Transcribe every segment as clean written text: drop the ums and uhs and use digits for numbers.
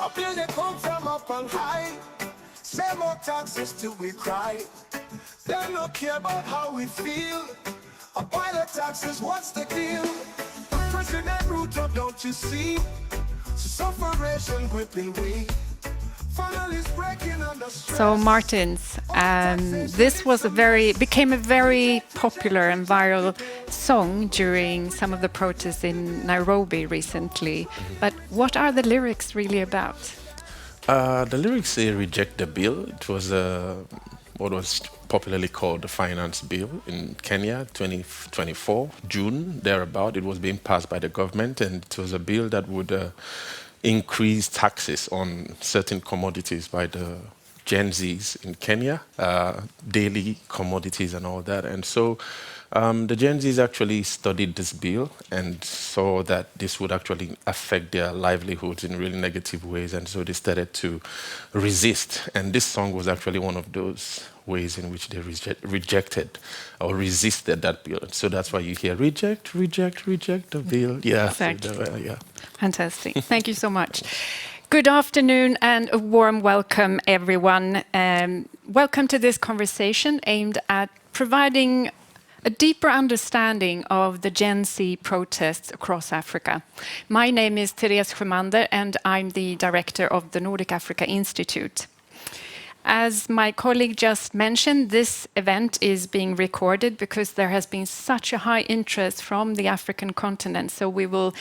A bill they come from up on high. Say more taxes till we cry. They don't care about how we feel. A pile of taxes, what's the deal? The president root up, don't you see? Sufferation gripping we. So Martins, this was became a very popular and viral song during some of the protests in Nairobi recently. But what are the lyrics really about? The lyrics say reject the bill. It was what was popularly called the finance bill in Kenya, 2024, June, thereabout. It was being passed by the government, and it was a bill that would increase taxes on certain commodities by the Gen Zs in Kenya, daily commodities and all that. And so the Gen Zs actually studied this bill and saw that this would actually affect their livelihoods in really negative ways. And so they started to resist. And this song was actually one of those ways in which they rejected or resisted that bill. So that's why you hear reject, reject, reject the bill. Yeah. Exactly. So yeah. Fantastic. Thank you so much. Good afternoon and a warm welcome, everyone. Welcome to this conversation aimed at providing a deeper understanding of the Gen Z protests across Africa. My name is Therése Sjömander and I'm the director of the Nordic Africa Institute. As my colleague just mentioned, this event is being recorded because there has been such a high interest from the African continent, so we will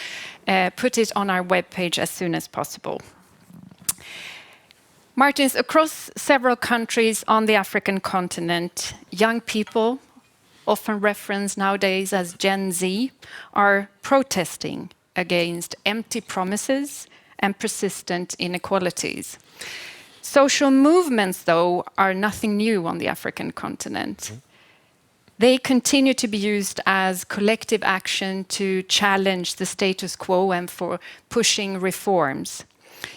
put it on our webpage as soon as possible. Martins, across several countries on the African continent, young people, often referenced nowadays as Gen Z, are protesting against empty promises and persistent inequalities. Social movements, though, are nothing new on the African continent. They continue to be used as collective action to challenge the status quo and for pushing reforms.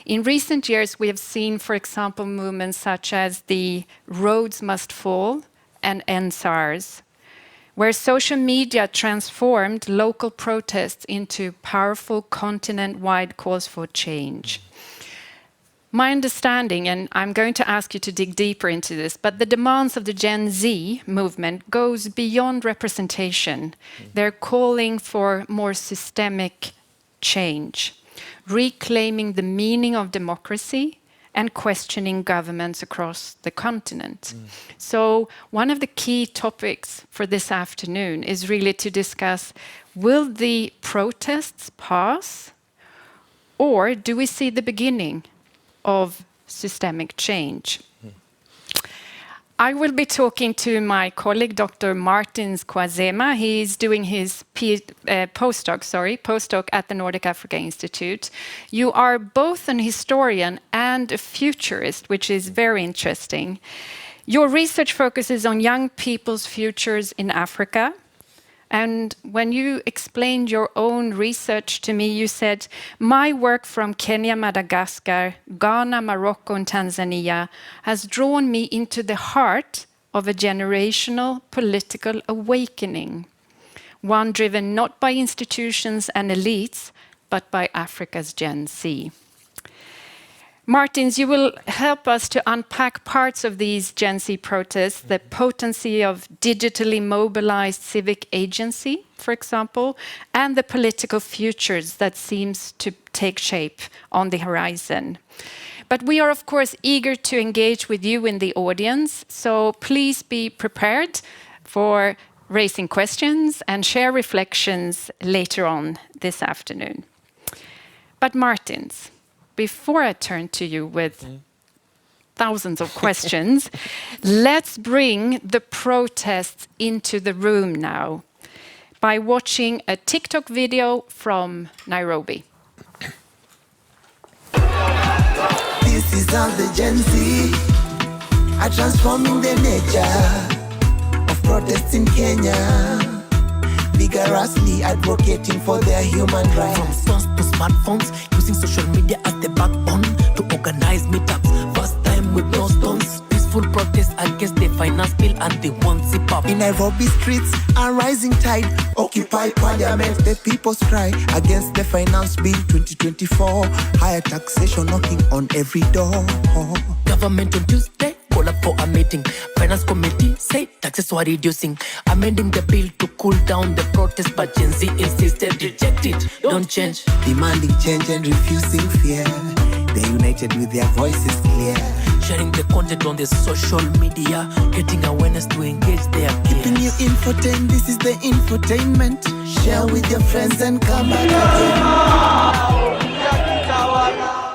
In recent years, we have seen, for example, movements such as the Roads Must Fall and End SARS, where social media transformed local protests into powerful continent-wide calls for change. My understanding, and I'm going to ask you to dig deeper into this, but the demands of the Gen Z movement goes beyond representation. They're calling for more systemic change, reclaiming the meaning of democracy and questioning governments across the continent. So one of the key topics for this afternoon is really to discuss, will the protests pass, or do we see the beginning of systemic change? I will be talking to my colleague, Dr. Martins Kwazema. He's doing his postdoc at the Nordic Africa Institute. You are both an historian and a futurist, which is very interesting. Your research focuses on young people's futures in Africa. And when you explained your own research to me, you said, my work from Kenya, Madagascar, Ghana, Morocco and Tanzania has drawn me into the heart of a generational political awakening, one driven not by institutions and elites, but by Africa's Gen Z. Martins, you will help us to unpack parts of these Gen Z protests, the potency of digitally mobilized civic agency, for example, and the political futures that seems to take shape on the horizon. But we are, of course, eager to engage with you in the audience, so please be prepared for raising questions and share reflections later on this afternoon. But Martins, before I turn to you with thousands of questions, let's bring the protests into the room now by watching a TikTok video from Nairobi. This is how the Gen Z are transforming the nature of protests in Kenya, vigorously advocating for their human rights. From sons to smartphones, using social media as the backbone to organize meetups. First time with no stones, peaceful protests against the finance bill, and they won't zip up. In Nairobi streets, a rising tide. Occupy parliament, the people's cry against the finance bill 2024. Higher taxation knocking on every door. Government on Tuesday, call up for a meeting. Finance committee say taxes were reducing. Amending the bill to cool down the protest, but Gen Z insisted reject it, don't change. Demanding change and refusing fear. They're united with their voices clear. Sharing the content on the social media, getting awareness to engage their peers. Keeping you infotained, this is the infotainment. Share with your friends and come back again.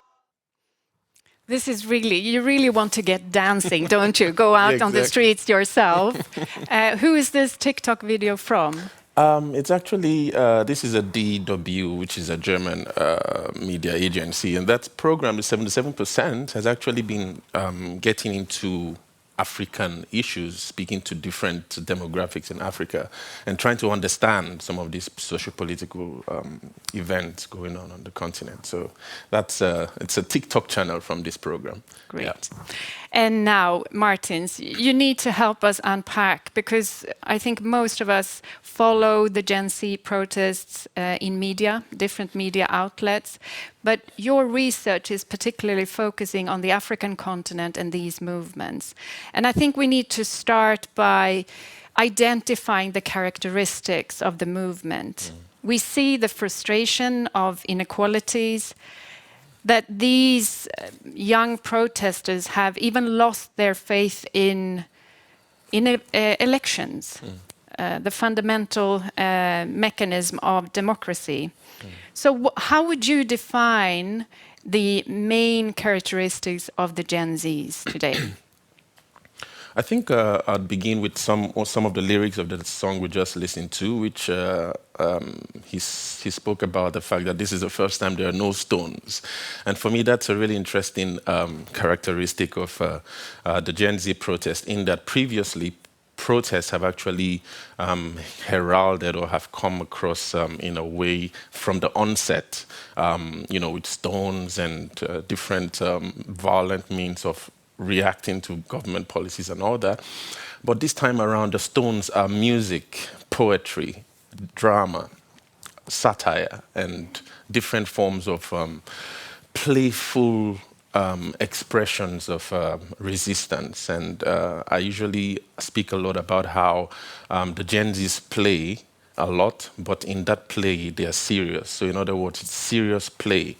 This is really, you really want to get dancing, don't you? Go out on the streets yourself. Who is this TikTok video from? It's actually, this is a DW, which is a German media agency, and that program, the 77%, has actually been getting into African issues, speaking to different demographics in Africa, and trying to understand some of these socio-political events going on the continent. So that's it's a TikTok channel from this program. Great. Yeah. And now, Martins, you need to help us unpack, because I think most of us follow the Gen Z protests in media, different media outlets, but your research is particularly focusing on the African continent and these movements. And I think we need to start by identifying the characteristics of the movement. We see the frustration of inequalities, that these young protesters have even lost their faith in elections, the fundamental mechanism of democracy. So how would you define the main characteristics of the Gen Zs today? I think I'd begin with some of the lyrics of the song we just listened to, which he spoke about the fact that this is the first time there are no stones. And for me, that's a really interesting characteristic of the Gen Z protest, in that previously protests have actually heralded or have come across in a way from the onset, with stones and different violent means of reacting to government policies and all that. But this time around, the stones are music, poetry, drama, satire, and different forms of playful expressions of resistance. And I usually speak a lot about how the Gen Zs play a lot, but in that play, they are serious. So in other words, it's serious play.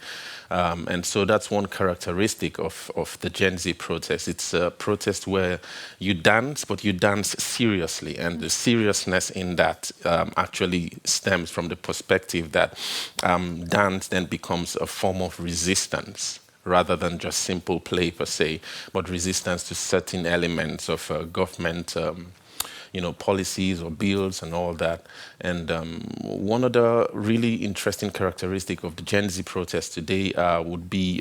And so that's one characteristic of the Gen Z protest. It's a protest where you dance, but you dance seriously. And the seriousness in that actually stems from the perspective that dance then becomes a form of resistance, rather than just simple play per se, but resistance to certain elements of government policies or bills and all that. And one of the really interesting characteristics of the Gen Z protest today would be,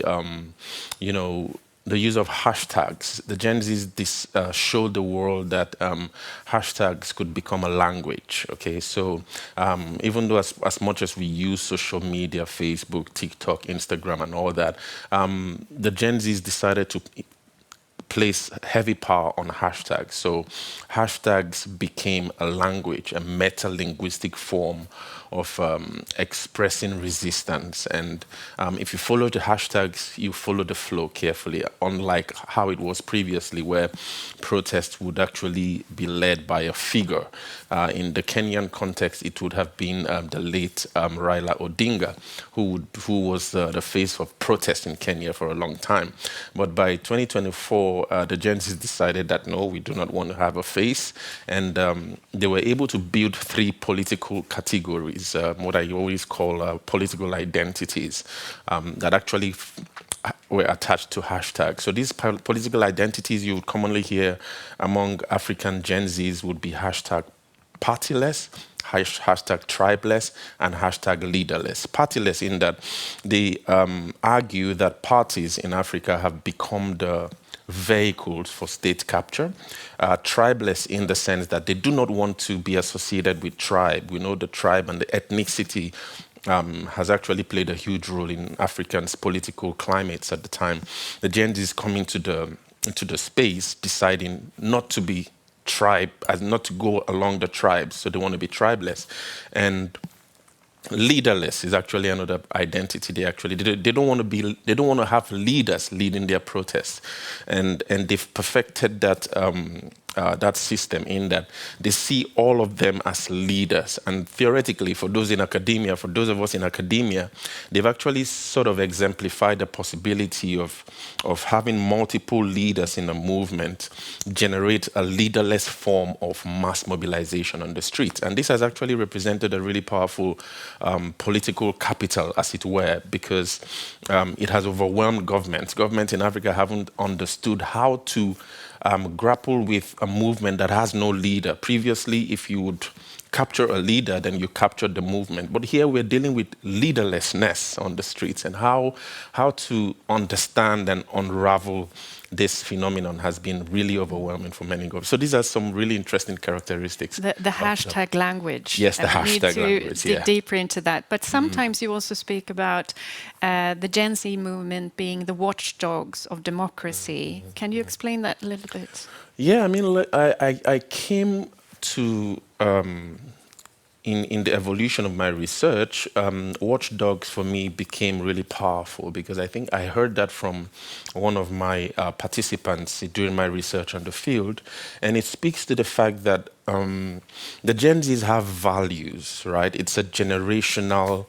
the use of hashtags. The Gen Zs showed the world that hashtags could become a language. Okay, so even though as much as we use social media, Facebook, TikTok, Instagram, and all that, the Gen Zs decided to place heavy power on hashtags. So hashtags became a language, a meta-linguistic form of expressing resistance. And if you follow the hashtags, you follow the flow carefully, unlike how it was previously, where protests would actually be led by a figure. In the Kenyan context, it would have been the late Raila Odinga, who was the face of protest in Kenya for a long time. But by 2024, the Gen Zs decided that no, we do not want to have a face, and they were able to build three political categories, what I always call political identities, that actually were attached to hashtags. So these political identities you would commonly hear among African Gen Zs would be hashtag partyless, hashtag tribeless, and hashtag leaderless. Partyless in that they argue that parties in Africa have become the vehicles for state capture. Tribeless in the sense that they do not want to be associated with tribe. We know the tribe and the ethnicity has actually played a huge role in Africans' political climates at the time. The Gen Zs coming to the space deciding not to be tribe, as not to go along the tribes. So they want to be tribeless. And leaderless is actually another identity. They don't want to be, they don't want to have leaders leading their protests, and they've perfected that that system in that they see all of them as leaders. And theoretically, for those in academia, for those of us in academia, they've actually sort of exemplified the possibility of having multiple leaders in a movement generate a leaderless form of mass mobilization on the streets. And this has actually represented a really powerful political capital, as it were, because it has overwhelmed governments. Governments in Africa haven't understood how to grapple with a movement that has no leader. Previously, if you would capture a leader, then you captured the movement. But here we're dealing with leaderlessness on the streets, and how to understand and unravel this phenomenon has been really overwhelming for many governments. So these are some really interesting characteristics. The hashtag language. Yes, the hashtag We need language, to dig yeah. deeper into that. But sometimes you also speak about the Gen Z movement being the watchdogs of democracy. Can you explain that a little bit? Yeah, I mean, I came to, in the evolution of my research, watchdogs for me became really powerful, because I think I heard that from one of my participants during my research on the field, and it speaks to the fact that the Gen Zs have values, right? It's a generational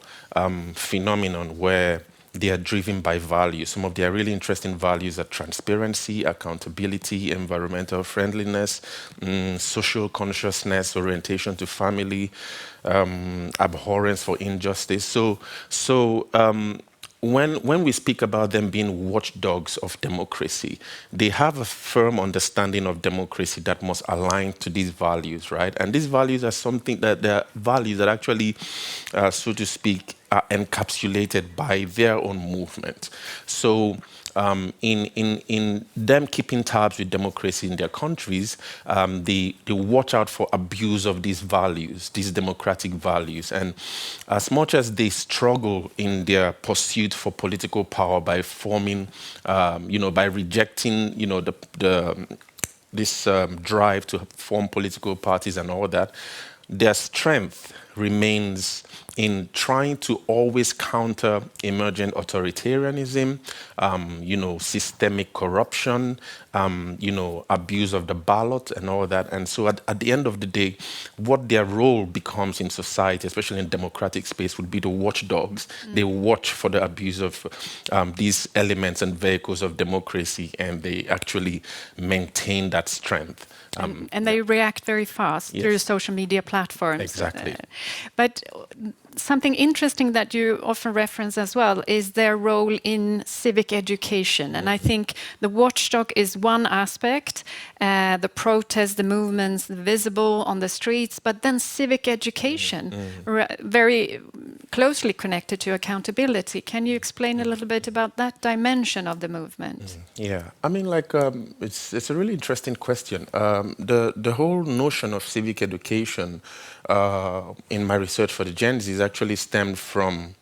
phenomenon where they are driven by values. Some of their really interesting values are transparency, accountability, environmental friendliness, social consciousness, orientation to family, abhorrence for injustice. So when we speak about them being watchdogs of democracy, they have a firm understanding of democracy that must align to these values, right? And these values are something that they're values that actually, so to speak, are encapsulated by their own movement. So in them keeping tabs with democracy in their countries, they watch out for abuse of these values, these democratic values. And as much as they struggle in their pursuit for political power by forming, by rejecting, this drive to form political parties and all that, their strength remains in trying to always counter emergent authoritarianism, systemic corruption, abuse of the ballot and all that. And so at the end of the day, what their role becomes in society, especially in democratic space, would be the watchdogs. They watch for the abuse of these elements and vehicles of democracy, and they actually maintain that strength. And they react very fast through social media platforms. Exactly. But something interesting that you often reference as well is their role in civic education. And I think the watchdog is one aspect, the protests, the movements, the visible on the streets, but then civic education, very closely connected to accountability. Can you explain a little bit about that dimension of the movement? Yeah, I mean, it's a really interesting question. The whole notion of civic education in my research for the Gen Z actually stemmed from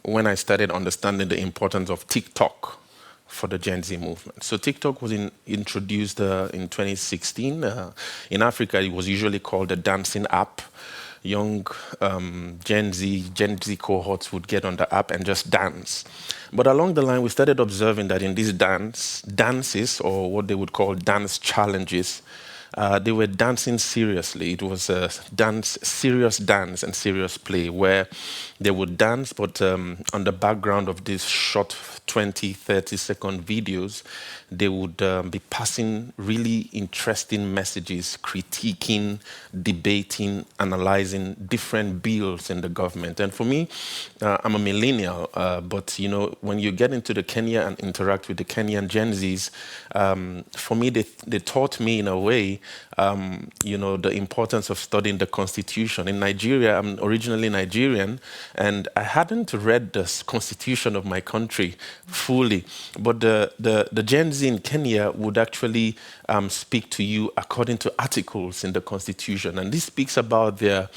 when I started understanding the importance of TikTok for the Gen Z movement. So TikTok was introduced in 2016. In Africa, it was usually called a dancing app. Young Gen Z cohorts would get on the app and just dance. But along the line, we started observing that in these dances, or what they would call dance challenges, they were dancing seriously. It was a serious dance and serious play, where they would dance, but on the background of these short 20, 30-second videos, they would be passing really interesting messages, critiquing, debating, analyzing different bills in the government. And for me, I'm a millennial, but when you get into the Kenya and interact with the Kenyan Gen Zs, for me, they taught me in a way, the importance of studying the Constitution. In Nigeria, I'm originally Nigerian, and I hadn't read the Constitution of my country fully, but the Gen Z in Kenya would actually speak to you according to articles in the Constitution, and this speaks about the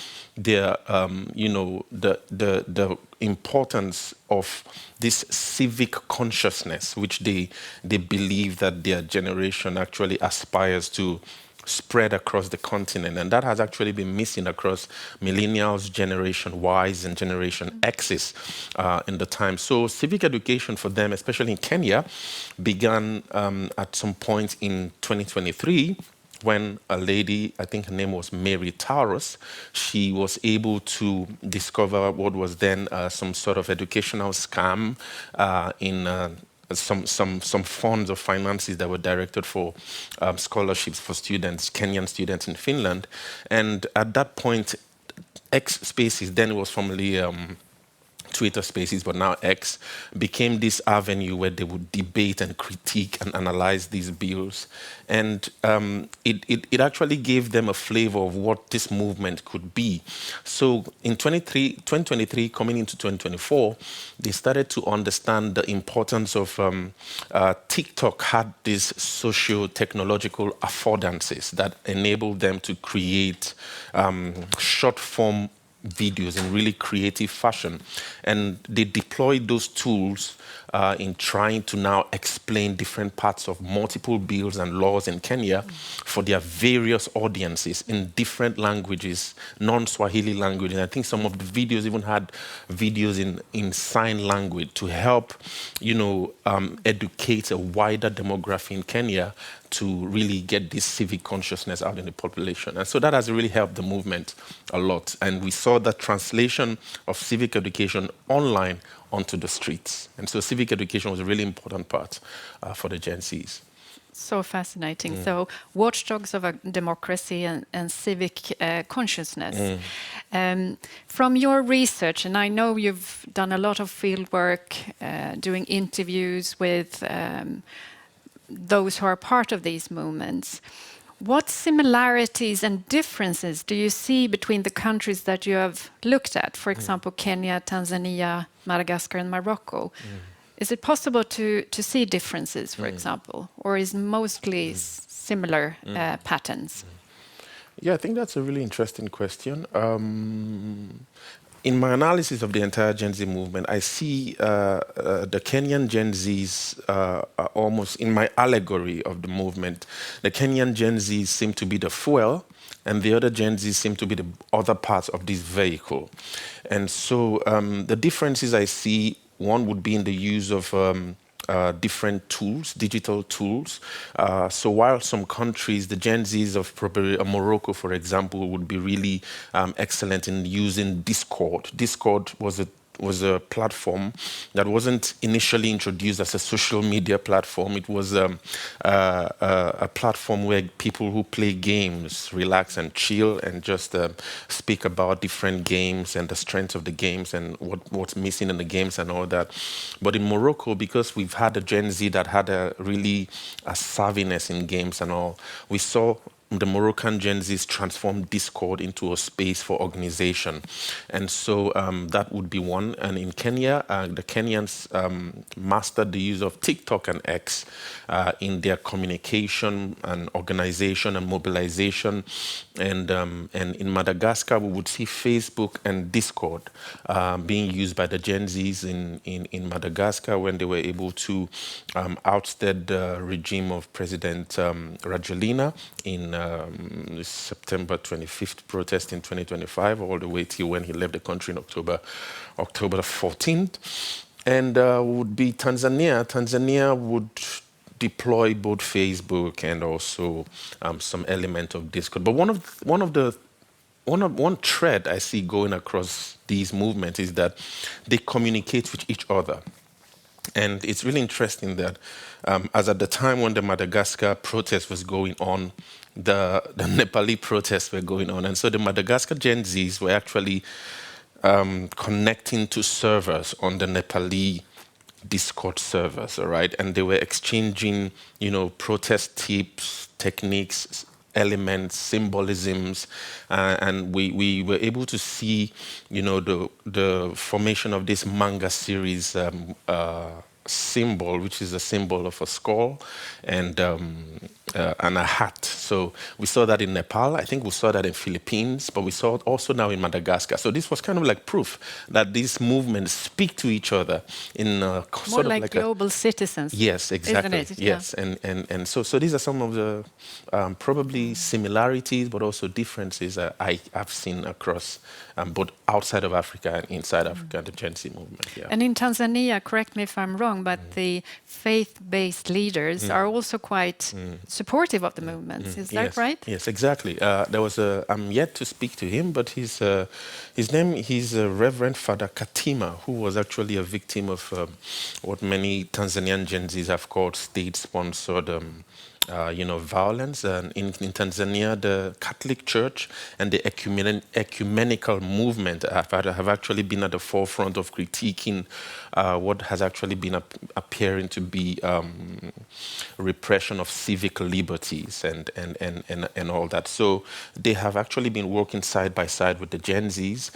importance of this civic consciousness, which they believe that their generation actually aspires to spread across the continent. And that has actually been missing across millennials, Generation Ys, and Generation X's in the time. So civic education for them, especially in Kenya, began at some point in 2023 when a lady, I think her name was Mary Taurus, she was able to discover what was then some sort of educational scam in some funds or finances that were directed for scholarships for students, Kenyan students in Finland. And at that point, X Spaces, then it was formerly Twitter Spaces, but now X, became this avenue where they would debate and critique and analyze these bills. And it actually gave them a flavor of what this movement could be. So in 2023, coming into 2024, they started to understand the importance of TikTok had these socio-technological affordances that enabled them to create short-form videos in really creative fashion. And they deployed those tools in trying to now explain different parts of multiple bills and laws in Kenya for their various audiences in different languages, non-Swahili language. And I think some of the videos even had videos in sign language to help, educate a wider demography in Kenya to really get this civic consciousness out in the population. And so that has really helped the movement a lot. And we saw that translation of civic education online onto the streets. And so civic education was a really important part for the Gen Zs. So fascinating. So watchdogs of a democracy and civic consciousness. From your research, and I know you've done a lot of field work, doing interviews with those who are part of these movements. What similarities and differences do you see between the countries that you have looked at? For example, Kenya, Tanzania, Madagascar, and Morocco. Is it possible to see differences, for example, or is mostly similar patterns? Yeah, I think that's a really interesting question. In my analysis of the entire Gen Z movement, I see the Kenyan Gen Zs are almost, in my allegory of the movement, the Kenyan Gen Zs seem to be the fuel, and the other Gen Zs seem to be the other parts of this vehicle. And so the differences I see, one would be in the use of different tools, digital tools. So while some countries, the Gen Zs of probably Morocco, for example, would be really excellent in using Discord. Discord was a platform that wasn't initially introduced as a social media platform. It was a platform where people who play games relax and chill and just speak about different games and the strengths of the games and what's missing in the games and all that. But in Morocco, because we've had a Gen Z that had a savviness in games and all, we saw the Moroccan Gen Zs transform Discord into a space for organization. And so that would be one. And in Kenya, the Kenyans mastered the use of TikTok and X in their communication and organization and mobilization. And in Madagascar, we would see Facebook and Discord being used by the Gen Zs in Madagascar when they were able to ousted the regime of President Rajoelina in September 25th protest in 2025, all the way till when he left the country in October 14th. And would be Tanzania. Tanzania would deploy both Facebook and also some element of Discord. But one thread I see going across these movements is that they communicate with each other. And it's really interesting that as at the time when the Madagascar protest was going on, the Nepali protests were going on. And so the Madagascar Gen Zs were actually connecting to servers on the Nepali Discord servers, all right? And they were exchanging, protest tips, techniques, elements, symbolisms, and we were able to see, the formation of this manga series, symbol, which is a symbol of a skull and a hat. So we saw that in Nepal. I think we saw that in Philippines, but we saw it also now in Madagascar. So this was kind of like proof that these movements speak to each other in More like global citizens. Yes, exactly. Isn't it? Yes, and so these are some of the probably similarities, but also differences I have seen across both outside of Africa and inside Africa, the Gen Z movement. Yeah. And in Tanzania, correct me if I'm wrong, but the faith-based leaders are also quite supportive of the movements. Is that Yes. right? Yes, exactly. There was I'm yet to speak to him, but his name is Reverend Father Katima, who was actually a victim of what many Tanzanian Gen Zs have called state-sponsored violence. And in Tanzania, the Catholic Church and the ecumenical movement have actually been at the forefront of critiquing what has actually been appearing to be repression of civic liberties and all that. So they have actually been working side by side with the Gen Zs.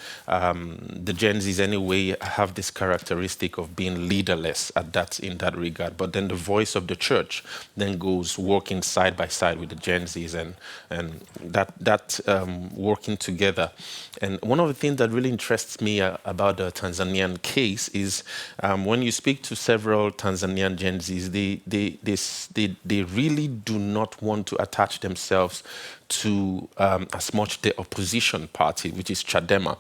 The Gen Zs, anyway, have this characteristic of being leaderless in that regard. But then the voice of the church then goes working side by side with the Gen Zs and that working together. And one of the things that really interests me about the Tanzanian case is when you speak to several Tanzanian Gen Zs, they really do not want to attach themselves to as much the opposition party, which is Chadema,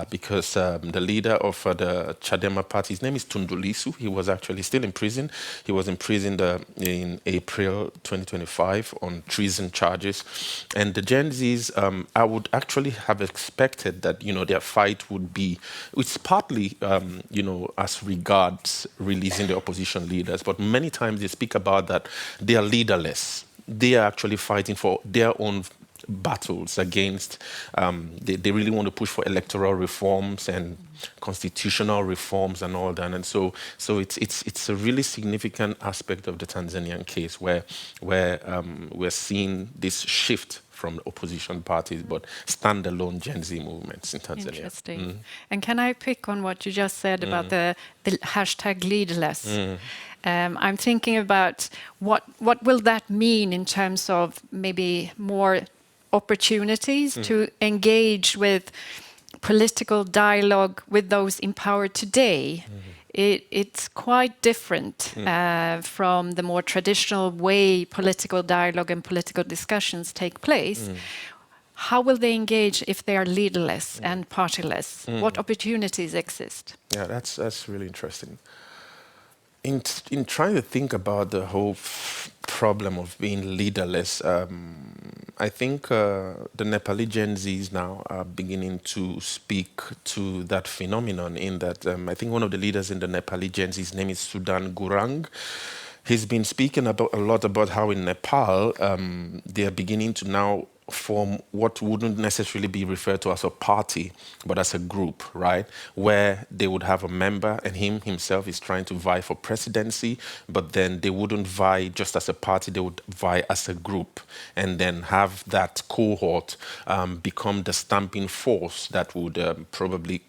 because the leader of the Chadema party, his name is Tundu Lissu. He was actually still in prison. He was imprisoned in April 2025 on treason charges. And the Gen Zs, I would actually have expected that, their fight would be, it's partly, as regards releasing the opposition leaders, but many times they speak about that they are leaderless. They are actually fighting for their own battles against, they really want to push for electoral reforms and constitutional reforms and all that. And so it's a really significant aspect of the Tanzanian case where we're seeing this shift from opposition parties, but standalone Gen Z movements in Tanzania. Interesting. And can I pick on what you just said about the hashtag leaderless? I'm thinking about what will that mean in terms of maybe more opportunities to engage with political dialogue with those in power today. It's quite different from the more traditional way political dialogue and political discussions take place. How will they engage if they are leaderless and partyless? What opportunities exist? Yeah, that's really interesting. In trying to think about the whole problem of being leaderless, I think the Nepali Gen Zs now are beginning to speak to that phenomenon in that I think one of the leaders in the Nepali Gen Z's name is Sudan Gurang. He's been speaking a lot about how in Nepal they are beginning to now form what wouldn't necessarily be referred to as a party, but as a group, right? Where they would have a member and himself is trying to vie for presidency, but then they wouldn't vie just as a party, they would vie as a group and then have that cohort become the stamping force that would probably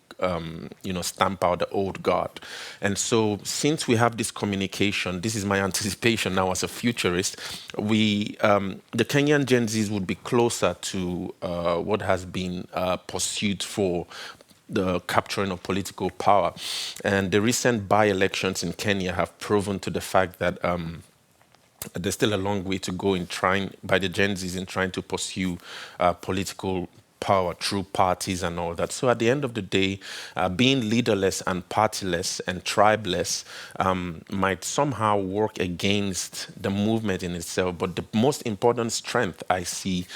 stamp out the old guard. And so since we have this communication, this is my anticipation now as a futurist, the Kenyan Gen Zs would be closer to what has been pursued for the capturing of political power. And the recent by-elections in Kenya have proven to the fact that there's still a long way to go by the Gen Zs in trying to pursue political power through parties and all that. So at the end of the day, being leaderless and partyless and tribeless might somehow work against the movement in itself. But the most important strength I see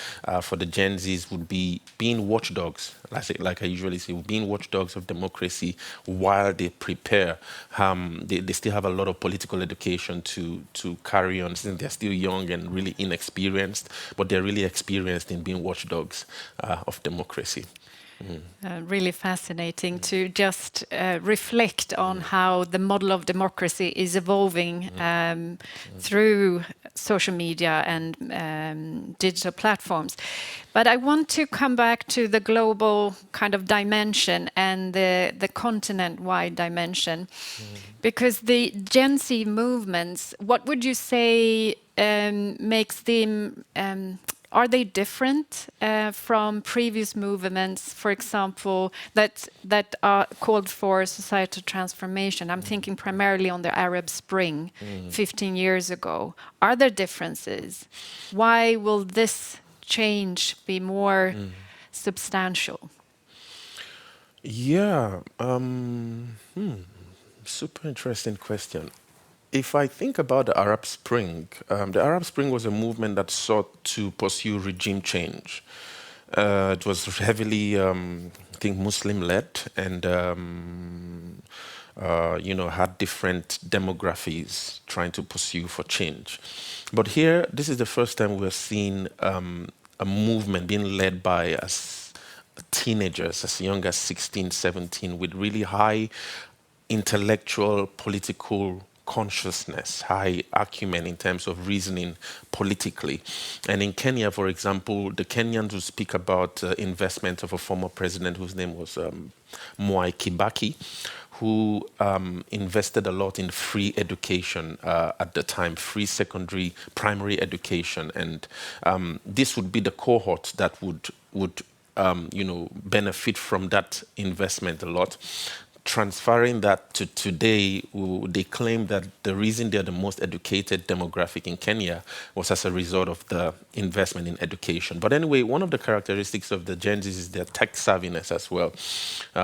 for the Gen Zs would be being watchdogs, like I usually say, being watchdogs of democracy while they prepare. They still have a lot of political education to carry on, since they're still young and really inexperienced, but they're really experienced in being watchdogs of democracy. Really fascinating to just reflect on how the model of democracy is evolving through social media and digital platforms. But I want to come back to the global kind of dimension and the continent-wide dimension, because the Gen Z movements, what would you say makes them are they different from previous movements, for example, that called for societal transformation? I'm thinking primarily on the Arab Spring 15 years ago. Are there differences? Why will this change be more substantial? Yeah, super interesting question. If I think about the Arab Spring was a movement that sought to pursue regime change. It was heavily, I think, Muslim-led, and had different demographies trying to pursue for change. But here, this is the first time we're seeing a movement being led by teenagers as young as 16, 17, with really high intellectual, political consciousness, high acumen in terms of reasoning politically. And in Kenya, for example, the Kenyans will speak about investment of a former president whose name was Mwai Kibaki, who invested a lot in free education at the time, free secondary, primary education. And this would be the cohort that would benefit from that investment a lot. Transferring that to today, they claim that the reason they're the most educated demographic in Kenya was as a result of the investment in education. But anyway, one of the characteristics of the Gen Z is their tech savviness as well.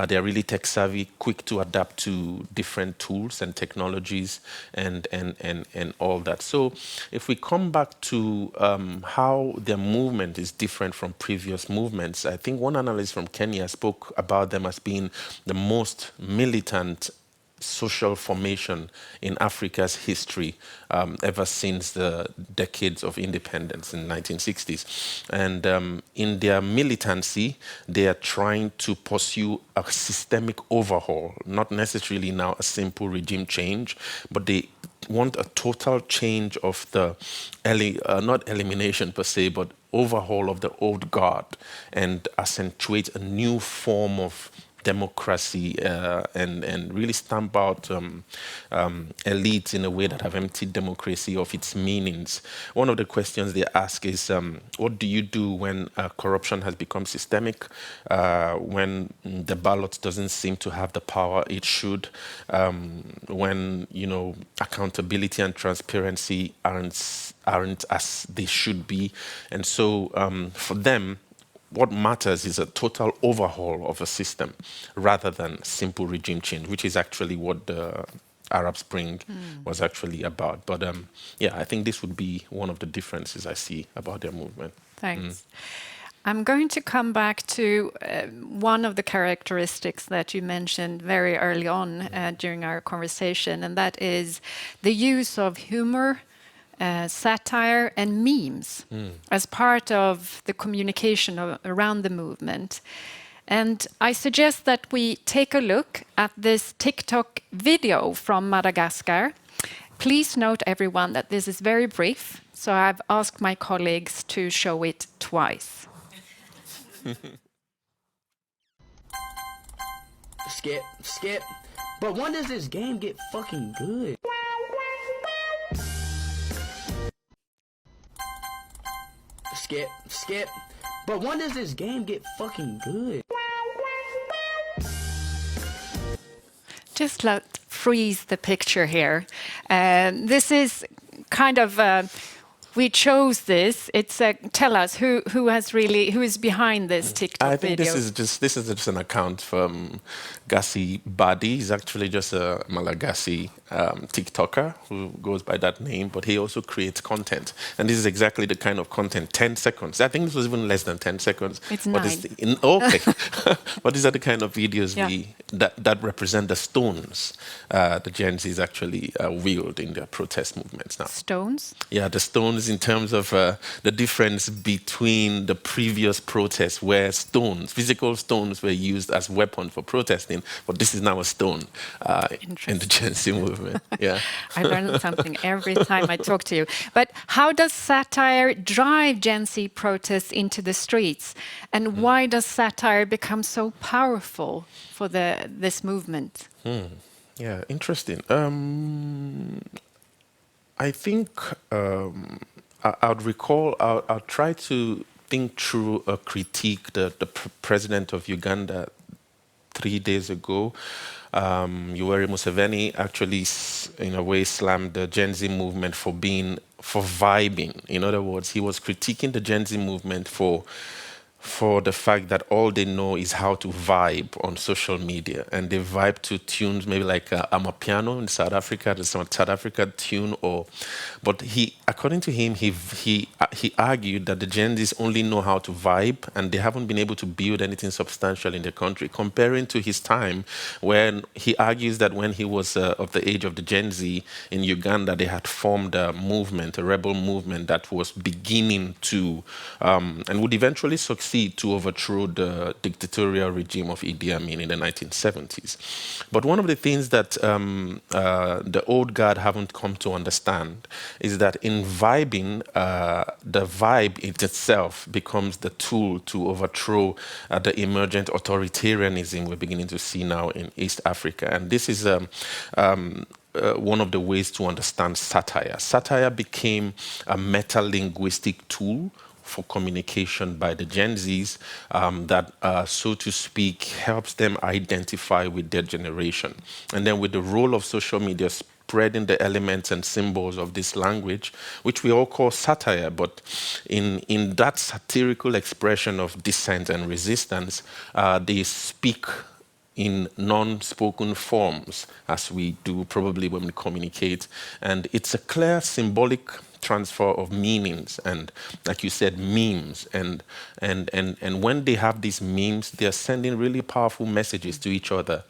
They're really tech savvy, quick to adapt to different tools and technologies and all that. So if we come back to how their movement is different from previous movements, I think one analyst from Kenya spoke about them as being the most militant social formation in Africa's history ever since the decades of independence in the 1960s. And in their militancy, they are trying to pursue a systemic overhaul, not necessarily now a simple regime change, but they want a total change of the, not elimination per se, but overhaul of the old guard and accentuate a new form of democracy and really stamp out elites in a way that have emptied democracy of its meanings. One of the questions they ask is, what do you do when corruption has become systemic, when the ballot doesn't seem to have the power it should, when accountability and transparency aren't as they should be. And so for them, what matters is a total overhaul of a system rather than simple regime change, which is actually what the Arab Spring was actually about. But I think this would be one of the differences I see about their movement. Thanks. I'm going to come back to one of the characteristics that you mentioned very early on during our conversation, and that is the use of humor, satire and memes as part of the communication around the movement. And I suggest that we take a look at this TikTok video from Madagascar. Please note, everyone, that this is very brief, so I've asked my colleagues to show it twice. Skip. But when does this game get fucking good? Skip. But when does this game get fucking good? Just freeze the picture here. This is kind of we chose this. It's tell us who is behind this TikTok I think video. this is just an account from Gassi Badi. He's actually just a Malagasy TikToker who goes by that name, but he also creates content. And this is exactly the kind of content, 10 seconds. I think this was even less than 10 seconds. It's but 9. Okay. But these are the kind of videos Yeah. that represent the stones the Gen Zs actually wield in their protest movements now. Stones? Yeah, the stones stones in terms of the difference between the previous protests where stones, physical stones, were used as weapons for protesting, but this is now a stone in the Gen Z movement. Yeah. I learn something every time I talk to you. But how does satire drive Gen Z protests into the streets? And why does satire become so powerful for this movement? Yeah, interesting. I think I'd recall, I'll try to think through a critique that the president of Uganda 3 days ago, Yoweri Museveni, actually, in a way, slammed the Gen Z movement for vibing. In other words, he was critiquing the Gen Z movement for the fact that all they know is how to vibe on social media, and they vibe to tunes maybe like Amapiano in South Africa, the South Africa tune, but according to him, he argued that the Gen Zs only know how to vibe, and they haven't been able to build anything substantial in the country, comparing to his time when he argues that when he was of the age of the Gen Z in Uganda, they had formed a movement, a rebel movement that was beginning to and would eventually succeed to overthrow the dictatorial regime of Idi Amin in the 1970s. But one of the things that the old guard haven't come to understand is that in vibing, the vibe itself becomes the tool to overthrow the emergent authoritarianism we're beginning to see now in East Africa. And this is one of the ways to understand satire. Satire became a meta-linguistic tool for communication by the Gen Zs that, so to speak, helps them identify with their generation. And then with the role of social media spreading the elements and symbols of this language, which we all call satire, but in that satirical expression of dissent and resistance, they speak in non-spoken forms, as we do probably when we communicate. And it's a clear symbolic transfer of meanings and, like you said, memes. And when they have these memes, they're sending really powerful messages to each other,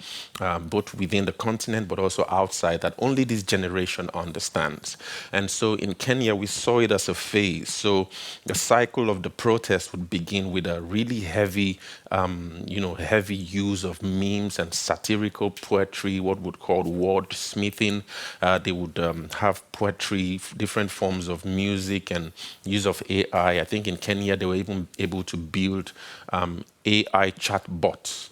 both within the continent but also outside, that only this generation understands. And so in Kenya, we saw it as a phase. So the cycle of the protest would begin with a really heavy use of memes and satirical poetry, what would call wordsmithing. They would have poetry, different forms of music, and use of AI. I think in Kenya they were even able to build AI chatbots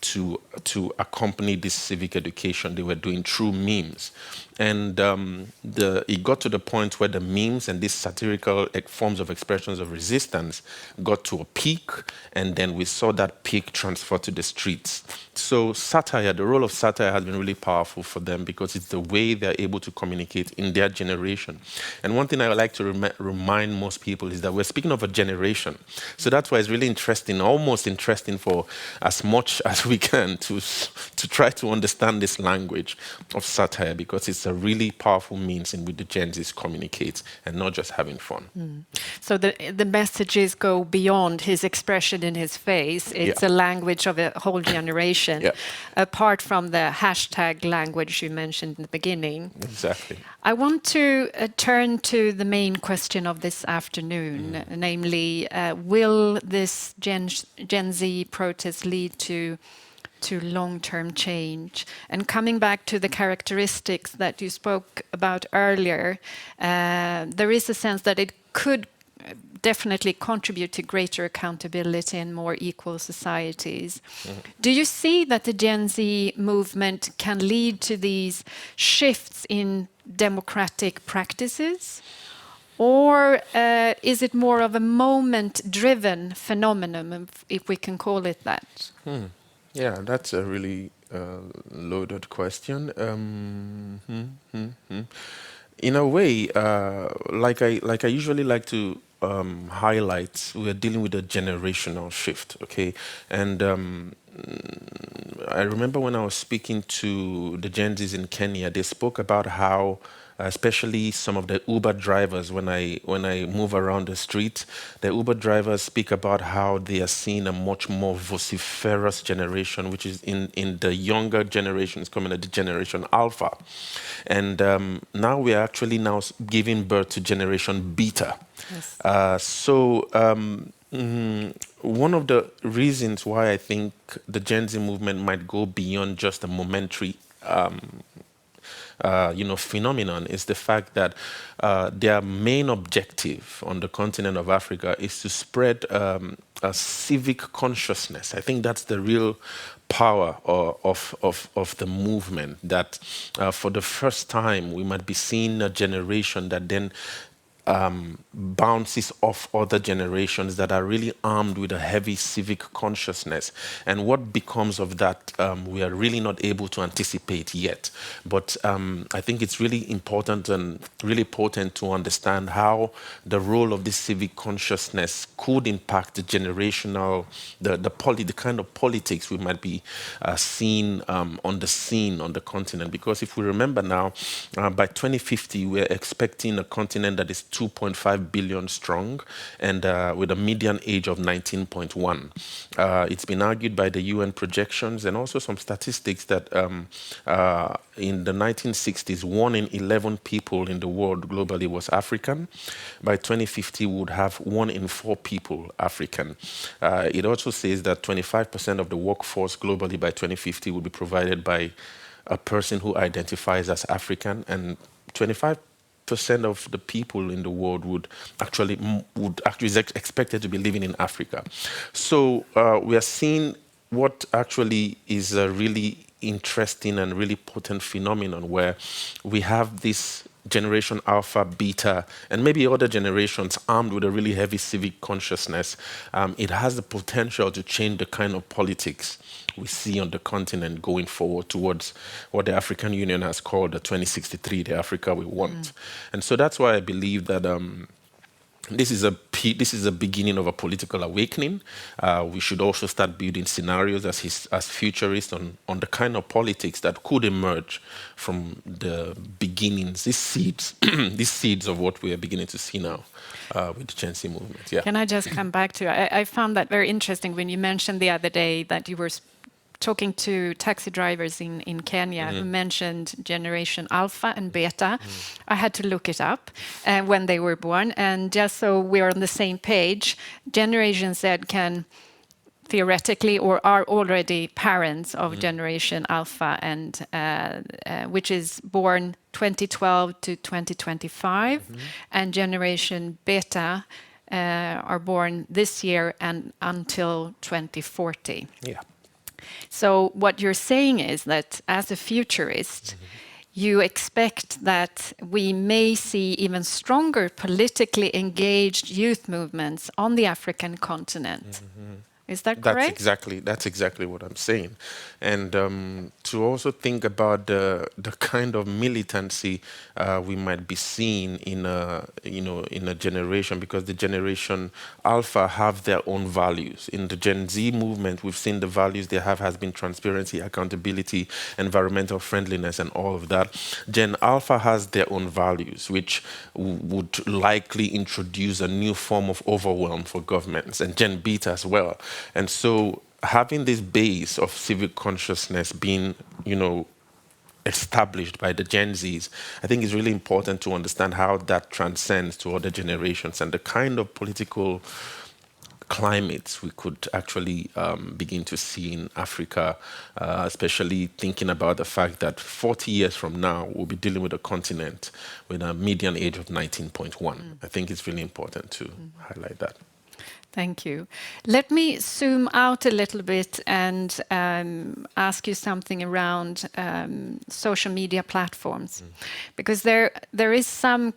to accompany this civic education they were doing through memes. And it got to the point where the memes and these satirical forms of expressions of resistance got to a peak, and then we saw that peak transfer to the streets. So satire, the role of satire has been really powerful for them because it's the way they're able to communicate in their generation. And one thing I would like to remind most people is that we're speaking of a generation. So that's why it's really interesting, almost interesting for as much as we can to try to understand this language of satire, because it's a really powerful means in which the Gen Zs communicate and not just having fun. So the messages go beyond his expression in his face. It's a language of a whole generation, apart from the hashtag language you mentioned in the beginning. Exactly. I want to turn to the main question of this afternoon, namely, will this Gen Z protest lead to long-term change? And coming back to the characteristics that you spoke about earlier, there is a sense that it could definitely contribute to greater accountability and more equal societies. Do you see that the Gen Z movement can lead to these shifts in democratic practices? Or is it more of a moment-driven phenomenon, if we can call it that? Yeah, that's a really loaded question. In a way, like I usually like to highlight, we're dealing with a generational shift, okay? And I remember when I was speaking to the Gen Zs in Kenya, they spoke about how especially some of the Uber drivers. When I move around the street, the Uber drivers speak about how they are seeing a much more vociferous generation, which is in the younger generations coming at the generation Alpha. And now we are actually now giving birth to generation Beta. Yes. One of the reasons why I think the Gen Z movement might go beyond just a momentary phenomenon is the fact that their main objective on the continent of Africa is to spread a civic consciousness. I think that's the real power of the movement, that for the first time we might be seeing a generation that then bounces off other generations that are really armed with a heavy civic consciousness. And what becomes of that, we are really not able to anticipate yet. But I think it's really important and really potent to understand how the role of this civic consciousness could impact the generational, the kind of politics we might be seeing on the scene on the continent. Because if we remember now, by 2050, we're expecting a continent that is 2.5 billion strong and with a median age of 19.1. It's been argued by the UN projections and also some statistics that in the 1960s, 1 in 11 people in the world globally was African. By 2050, we would have 1 in 4 people African. It also says that 25% of the workforce globally by 2050 will be provided by a person who identifies as African, and 25% of the people in the world would actually is expected to be living in Africa. So we are seeing what actually is a really interesting and really potent phenomenon where we have this generation Alpha, Beta, and maybe other generations armed with a really heavy civic consciousness. It has the potential to change the kind of politics we see on the continent going forward towards what the African Union has called the 2063, the Africa we want. And so that's why I believe that this is a beginning of a political awakening. We should also start building scenarios as futurists on the kind of politics that could emerge from the beginnings, these seeds of what we are beginning to see now with the Gen Z movement. Yeah. Can I just come back to, I found that very interesting when you mentioned the other day that you were talking to taxi drivers in Kenya who mentioned generation Alpha and Beta. I had to look it up when they were born. And just so we're on the same page, Generation Z can theoretically or are already parents of Generation Alpha, and which is born 2012 to 2025. And Generation Beta are born this year and until 2040. Yeah. So what you're saying is that as a futurist, you expect that we may see even stronger politically engaged youth movements on the African continent. Is that correct? That's exactly what I'm saying. And to also think about the kind of militancy we might be seeing in a generation, because the generation Alpha have their own values. In the Gen Z movement, we've seen the values they have has been transparency, accountability, environmental friendliness, and all of that. Gen Alpha has their own values, which would likely introduce a new form of overwhelm for governments, and Gen Beta as well. And so having this base of civic consciousness being, established by the Gen Zs, I think is really important to understand how that transcends to other generations and the kind of political climates we could actually begin to see in Africa, especially thinking about the fact that 40 years from now, we'll be dealing with a continent with a median age of 19.1. I think it's really important to highlight that. Thank you. Let me zoom out a little bit and ask you something around social media platforms, because there is some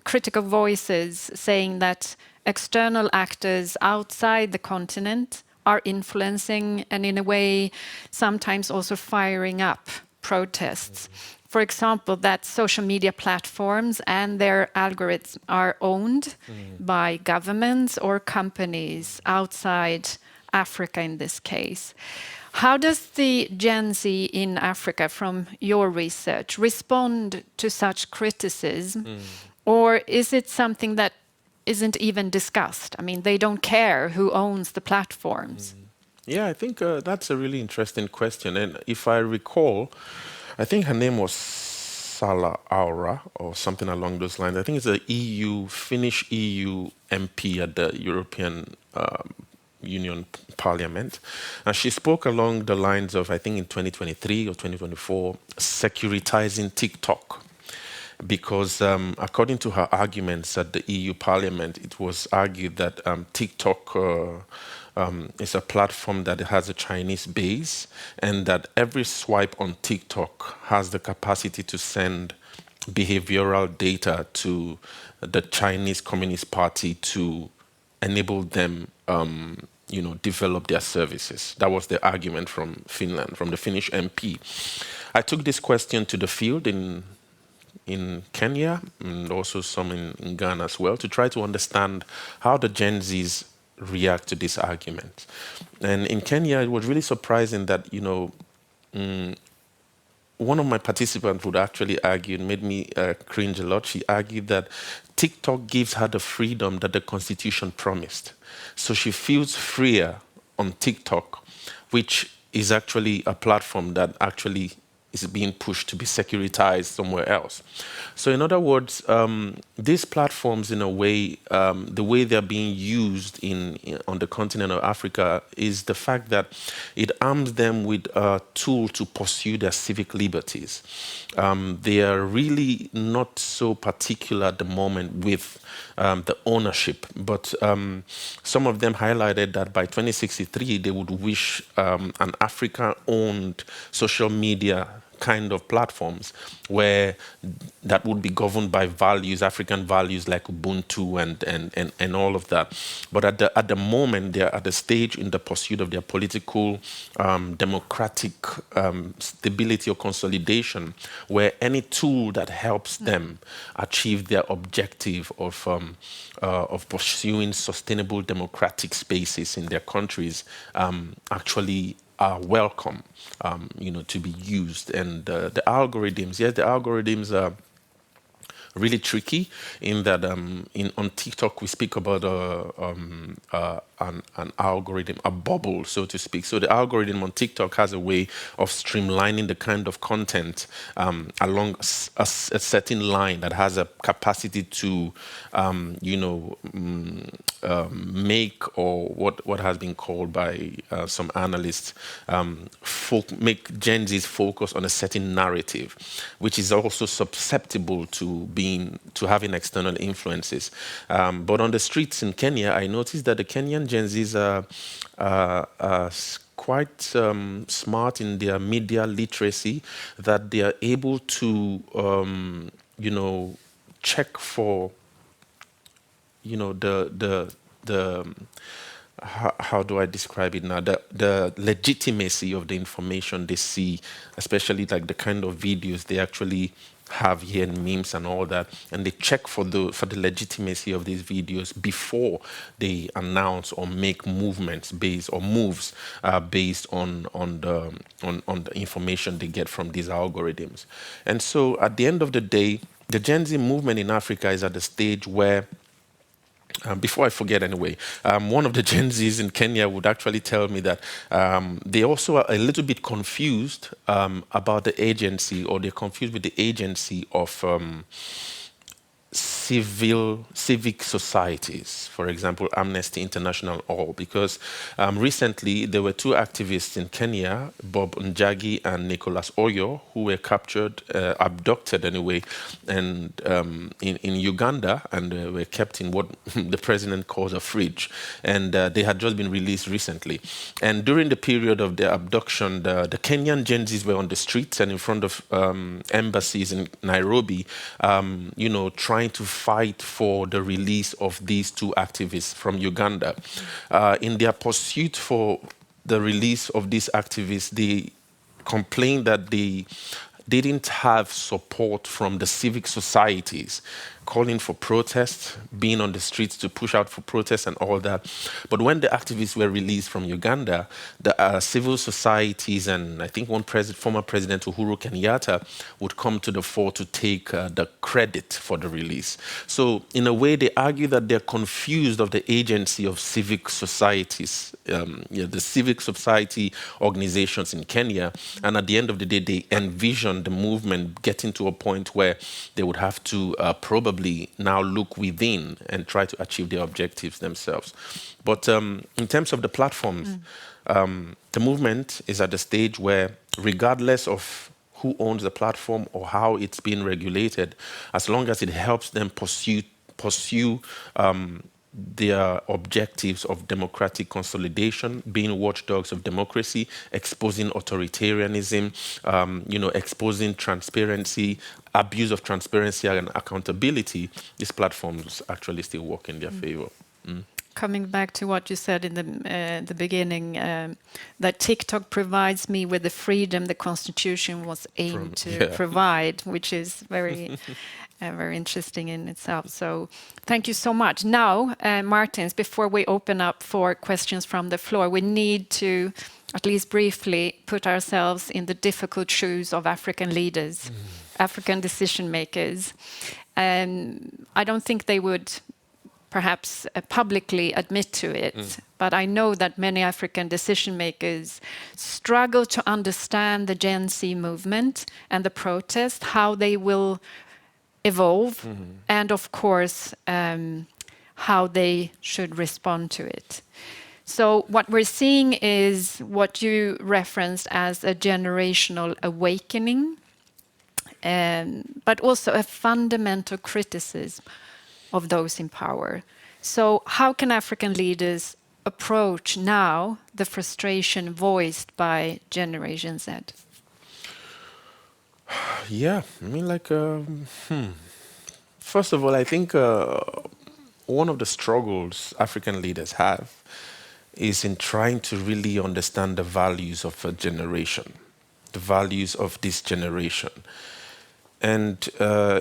critical voices saying that external actors outside the continent are influencing and in a way sometimes also firing up protests. For example, that social media platforms and their algorithms are owned by governments or companies outside Africa in this case. How does the Gen Z in Africa, from your research, respond to such criticism? Or is it something that isn't even discussed? I mean, they don't care who owns the platforms. Yeah, I think that's a really interesting question. And if I recall, I think her name was Sala Aura or something along those lines. I think it's a Finnish EU MP at the European Union Parliament. And she spoke along the lines of, I think in 2023 or 2024, securitizing TikTok. Because according to her arguments at the EU Parliament, it was argued that TikTok is a platform that has a Chinese base, and that every swipe on TikTok has the capacity to send behavioral data to the Chinese Communist Party to enable them develop their services. That was the argument from Finland, from the Finnish MP. I took this question to the field in Kenya and also some in Ghana as well, to try to understand how the Gen Zs react to this argument. And in Kenya, it was really surprising that, one of my participants would actually argue, and made me cringe a lot. She argued that TikTok gives her the freedom that the Constitution promised. So she feels freer on TikTok, which is actually a platform that actually is being pushed to be securitized somewhere else. So in other words, these platforms, in a way, the way they're being used on the continent of Africa is the fact that it arms them with a tool to pursue their civic liberties. They are really not so particular at the moment with the ownership, but some of them highlighted that by 2063 they would wish an Africa-owned social media kind of platforms where that would be governed by values, African values like Ubuntu and all of that. But at the moment, they're at a stage in the pursuit of their political, democratic stability or consolidation, where any tool that helps them achieve their objective of pursuing sustainable democratic spaces in their countries actually are welcome, to be used. And the algorithms, yes, the algorithms are really tricky in that on TikTok we speak about an algorithm, a bubble, so to speak. So the algorithm on TikTok has a way of streamlining the kind of content along a certain line that has a capacity to, make, or what has been called by some analysts, make Gen Z's focus on a certain narrative, which is also susceptible to having external influences. But on the streets in Kenya, I noticed that the Kenyan Gen Zs are quite smart in their media literacy, that they are able to, check for, how do I describe it now? The legitimacy of the information they see, especially like the kind of videos they actually have here in memes and all that, and they check for the legitimacy of these videos before they announce or make moves based on the information they get from these algorithms. And so at the end of the day, the Gen Z movement in Africa is at the stage where, before I forget anyway, one of the Gen Zs in Kenya would actually tell me that they also are a little bit confused about the agency, or they're confused with the agency of civic societies, for example, Amnesty International, all, because recently there were two activists in Kenya, Bob Njagi and Nicholas Oyo, who were captured, abducted anyway, and in Uganda, and were kept in what the president calls a fridge, and they had just been released recently. And during the period of their abduction, the Kenyan Gen Zs were on the streets and in front of embassies in Nairobi, trying to fight for the release of these two activists from Uganda. In their pursuit for the release of these activists, they complained that the didn't have support from the civic societies calling for protests, being on the streets to push out for protests and all that. But when the activists were released from Uganda, the civil societies and I think former President Uhuru Kenyatta would come to the fore to take the credit for the release. So in a way, they argue that they're confused of the agency of civic societies, the civic society organizations in Kenya. And at the end of the day, they envision the movement getting to a point where they would have to probably now look within and try to achieve their objectives themselves. But in terms of the platforms, the movement is at the stage where, regardless of who owns the platform or how it's being regulated, as long as it helps them pursue their objectives of democratic consolidation, being watchdogs of democracy, exposing authoritarianism, exposing transparency, abuse of transparency and accountability, these platforms actually still work in their favor. Coming back to what you said in the beginning, that TikTok provides me with the freedom the Constitution was aimed to provide, which is very, very interesting in itself. So thank you so much. Now, Martins, before we open up for questions from the floor, we need to at least briefly put ourselves in the difficult shoes of African leaders, African decision makers. I don't think they would perhaps publicly admit to it, but I know that many African decision makers struggle to understand the Gen Z movement and the protest, how they will evolve, and of course, how they should respond to it. So what we're seeing is what you referenced as a generational awakening, but also a fundamental criticism of those in power. So how can African leaders approach now the frustration voiced by Generation Z? Yeah, I mean, first of all, I think one of the struggles African leaders have is in trying to really understand the values of a generation, the values of this generation. And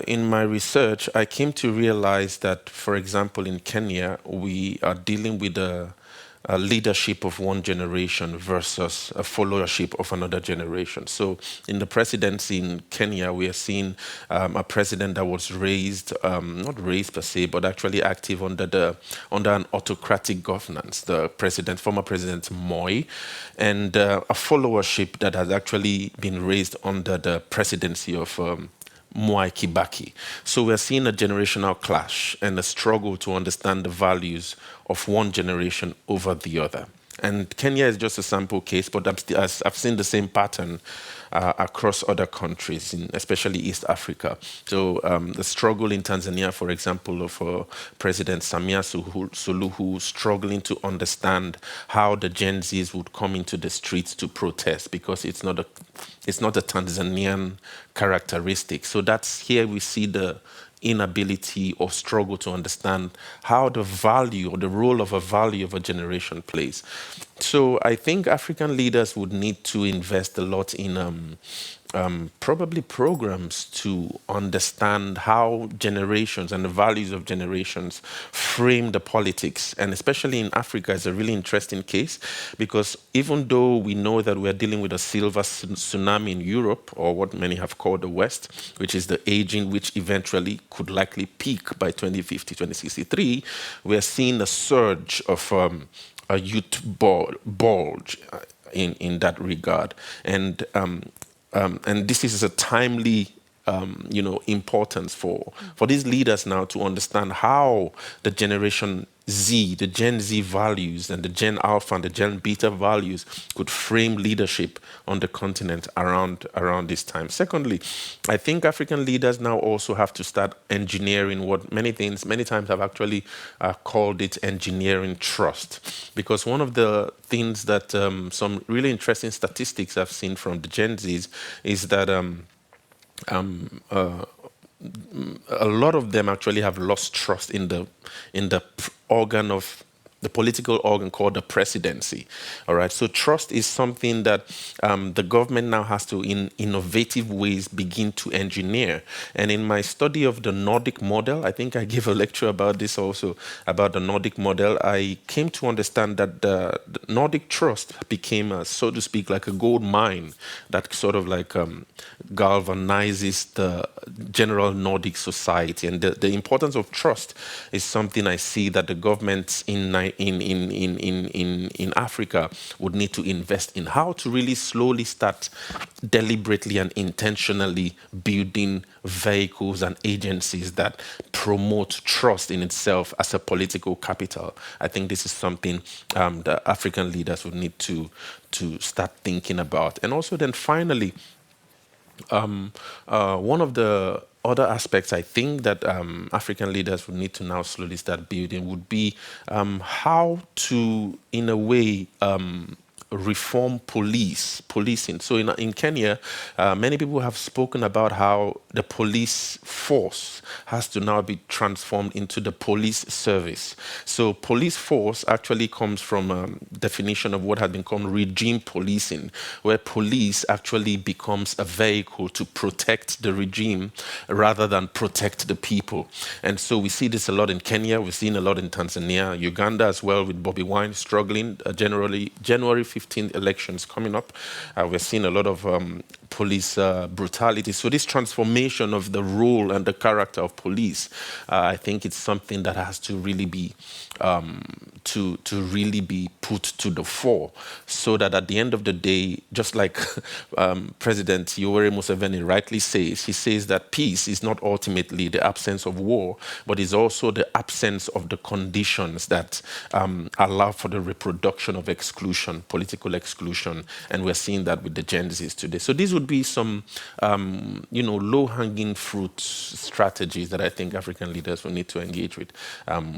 in my research, I came to realize that, for example, in Kenya, we are dealing with a leadership of one generation versus a followership of another generation. So in the presidency in Kenya, we are seeing a president that was raised, not raised per se, but actually active under an autocratic governance, the former President Moi, and a followership that has actually been raised under the presidency of Mwai Kibaki. So we're seeing a generational clash and a struggle to understand the values of one generation over the other. And Kenya is just a sample case, but I've seen the same pattern across other countries, especially East Africa. So the struggle in Tanzania, for example, of President Samia Suluhu struggling to understand how the Gen Zs would come into the streets to protest, because it's not a Tanzanian characteristic. So that's here we see the inability or struggle to understand how the value or the role of a generation plays. So I think African leaders would need to invest a lot in probably programs to understand how generations and the values of generations frame the politics. And especially in Africa, it's a really interesting case, because even though we know that we're dealing with a silver tsunami in Europe, or what many have called the West, which is the aging which eventually could likely peak by 2050, 2063, we're seeing a surge of a youth bulge in that regard. And this is a timely, importance for these leaders now to understand how the Generation Z, the Gen Z values, and the Gen Alpha and the Gen Beta values could frame leadership on the continent around this time. Secondly, I think African leaders now also have to start engineering what many times I've actually called it engineering trust. Because one of the things that some really interesting statistics I've seen from the Gen Zs is that a lot of them actually have lost trust in the organ of the political organ called the presidency. All right. So trust is something that the government now has to, in innovative ways, begin to engineer. And in my study of the Nordic model, I think I gave a lecture about this also, about the Nordic model. I came to understand that the Nordic trust became, so to speak, like a gold mine that sort of like galvanizes the general Nordic society. And the importance of trust is something I see that the governments in Africa would need to invest in. How to really slowly start deliberately and intentionally building vehicles and agencies that promote trust in itself as a political capital. I think this is something the African leaders would need to start thinking about. And also then finally, one of the other aspects I think that African leaders would need to now slowly start building would be how to, in a way, reform policing. So in Kenya, many people have spoken about how the police force has to now be transformed into the police service. So police force actually comes from a definition of what has been called regime policing, where police actually becomes a vehicle to protect the regime rather than protect the people. And so we see this a lot in Kenya, we've seen a lot in Tanzania, Uganda as well, with Bobi Wine struggling, January 15th elections coming up. We're seeing a lot of police brutality. So this transformation of the role and the character of police, I think it's something that has to really be to really be put to the fore, so that at the end of the day, just like President Yoweri Museveni rightly says, he says that peace is not ultimately the absence of war, but is also the absence of the conditions that allow for the reproduction of exclusion, political exclusion, and we're seeing that with the Gen Zs today. So these would be some, low-hanging fruit strategies that I think African leaders will need to engage with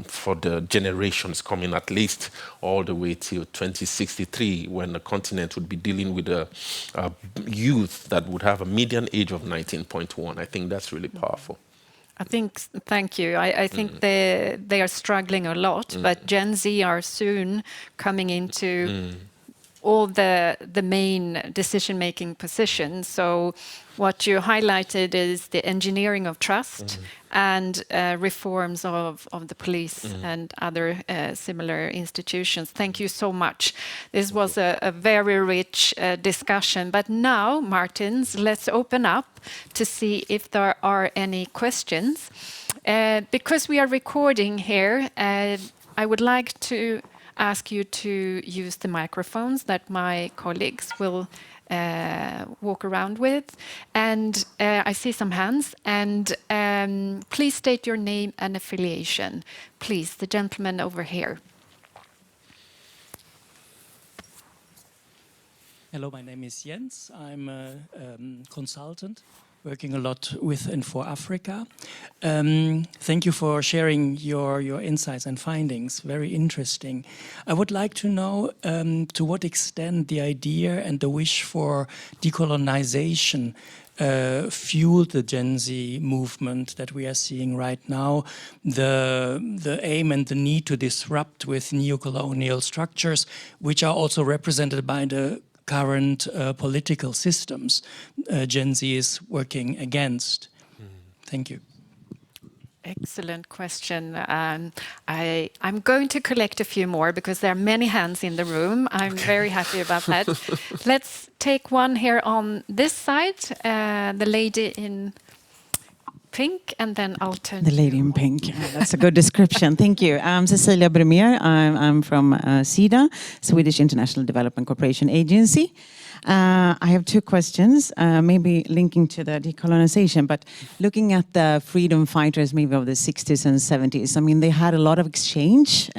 for the generations coming, at least all the way till 2063, when the continent would be dealing with a youth that would have a median age of 19.1. I think that's really powerful. Thank you. I think they are struggling a lot, but Gen Z are soon coming into all the main decision-making positions. So what you highlighted is the engineering of trust and reforms of the police and other similar institutions. Thank you so much. This was a very rich discussion. But now, Martins, let's open up to see if there are any questions. Because we are recording here, I would like to ask you to use the microphones that my colleagues will walk around with. And I see some hands. And please state your name and affiliation. Please, the gentleman over here. Hello, my name is Jens. I'm a consultant working a lot with and for Africa. Thank you for sharing your insights and findings. Very interesting. I would like to know to what extent the idea and the wish for decolonization fueled the Gen Z movement that we are seeing right now, the aim and the need to disrupt with neo-colonial structures, which are also represented by the current political systems Gen Z is working against. Thank you. Excellent question. I'm going to collect a few more because there are many hands in the room. I'm very happy about that. Let's take one here on this side, the lady in pink, and then I'll turn the lady in pink. That's a good description. Thank you. I'm Cecilia Bremer. I'm from SIDA, Swedish International Development Cooperation Agency. I have two questions, maybe linking to the decolonization, but looking at the freedom fighters maybe of the 60s and 70s, I mean, they had a lot of exchange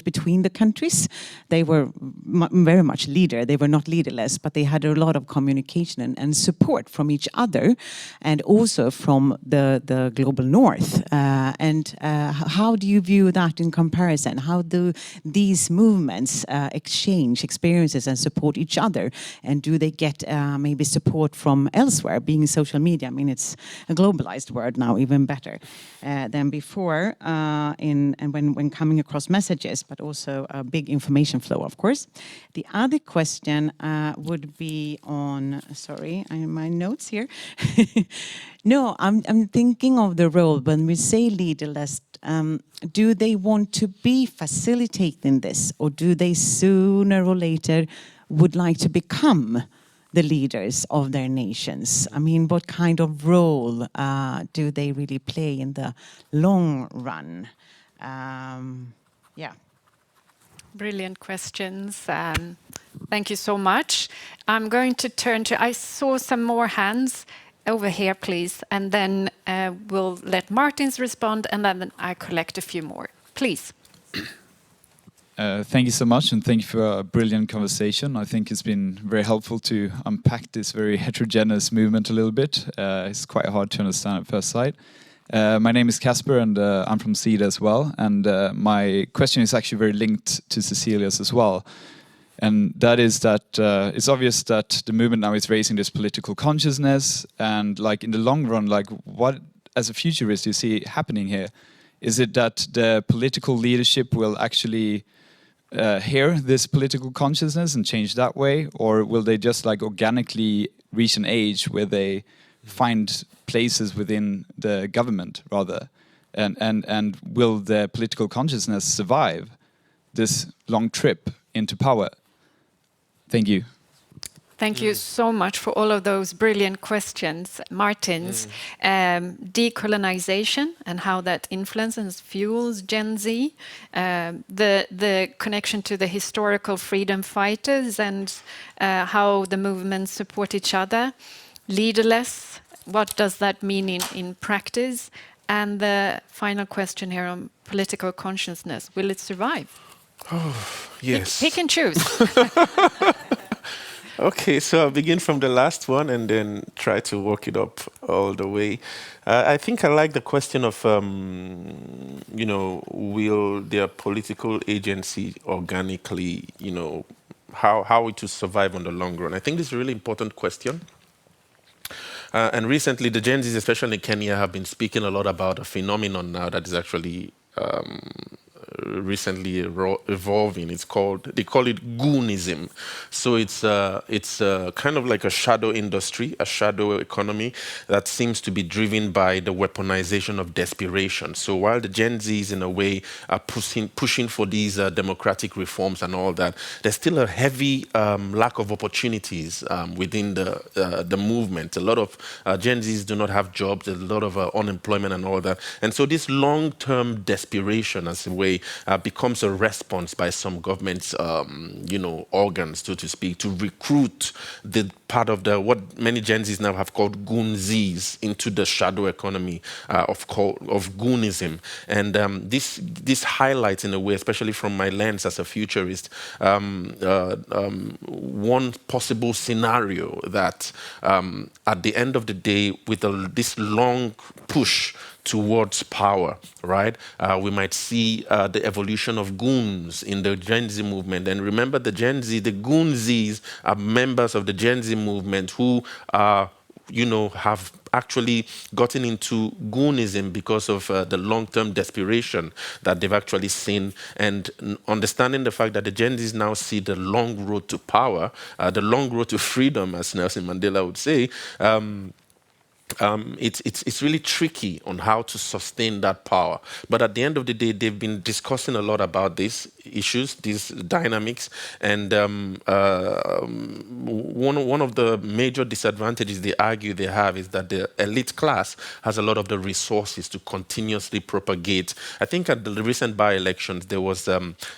between the countries. They were very much leader. They were not leaderless, but they had a lot of communication and support from each other, and also from the global north. How do you view that in comparison? How do these movements exchange experiences and support each other? And do they get maybe support from elsewhere, being social media? I mean, it's a globalized word now, even better than before when coming across messages, but also a big information flow, of course. The other question would be on, sorry, I have my notes here. No, I'm thinking of the role when we say leaderless. Do they want to be facilitating this, or do they sooner or later would like to become the leaders of their nations? I mean, what kind of role do they really play in the long run? Yeah. Brilliant questions. Thank you so much. I'm going to turn to, I saw some more hands over here, please, and then we'll let Martins respond, and then I collect a few more. Please. Thank you so much, and thank you for a brilliant conversation. I think it's been very helpful to unpack this very heterogeneous movement a little bit. It's quite hard to understand at first sight. My name is Casper, and I'm from CEDA as well. And my question is actually very linked to Cecilia's as well. And that is that it's obvious that the movement now is raising this political consciousness. And like in the long run, like what, as a futurist, you see happening here? Is it that the political leadership will actually hear this political consciousness and change that way? Or will they just like organically reach an age where they find places within the government rather? And will the political consciousness survive this long trip into power? Thank you. Thank you so much for all of those brilliant questions, Martins. Decolonization and how that influences, fuels Gen Z, the connection to the historical freedom fighters and how the movements support each other. Leaderless, what does that mean in practice? And the final question here on political consciousness, will it survive? Oh, yes. Pick and choose. Okay, so I'll begin from the last one and then try to work it up all the way. I think I like the question of, will their political agency organically, how it will survive on the long run? I think this is a really important question. And recently, the Gen Zs, especially in Kenya, have been speaking a lot about a phenomenon now that is actually recently evolving. They call it goonism. So it's kind of like a shadow industry, a shadow economy that seems to be driven by the weaponization of desperation. So while the Gen Zs in a way are pushing for these democratic reforms and all that, there's still a heavy lack of opportunities within the movement. A lot of Gen Zs do not have jobs, there's a lot of unemployment and all that. And so this long-term desperation as a way becomes a response by some governments, organs, so to speak, to recruit the part of what many Gen Zs now have called goonzis into the shadow economy of goonism. And this highlights in a way, especially from my lens as a futurist, one possible scenario that at the end of the day, with this long push towards power, right? We might see the evolution of goons in the Gen Z movement. And remember, the goonzis are members of the Gen Z movement who have actually gotten into goonism because of the long-term desperation that they've actually seen, and understanding the fact that the Gen Zs now see the long road to power, the long road to freedom, as Nelson Mandela would say. It's really tricky on how to sustain that power. But at the end of the day, they've been discussing a lot about these issues, these dynamics, and one of the major disadvantages they argue they have is that the elite class has a lot of the resources to continuously propagate. I think at the recent by-elections, there was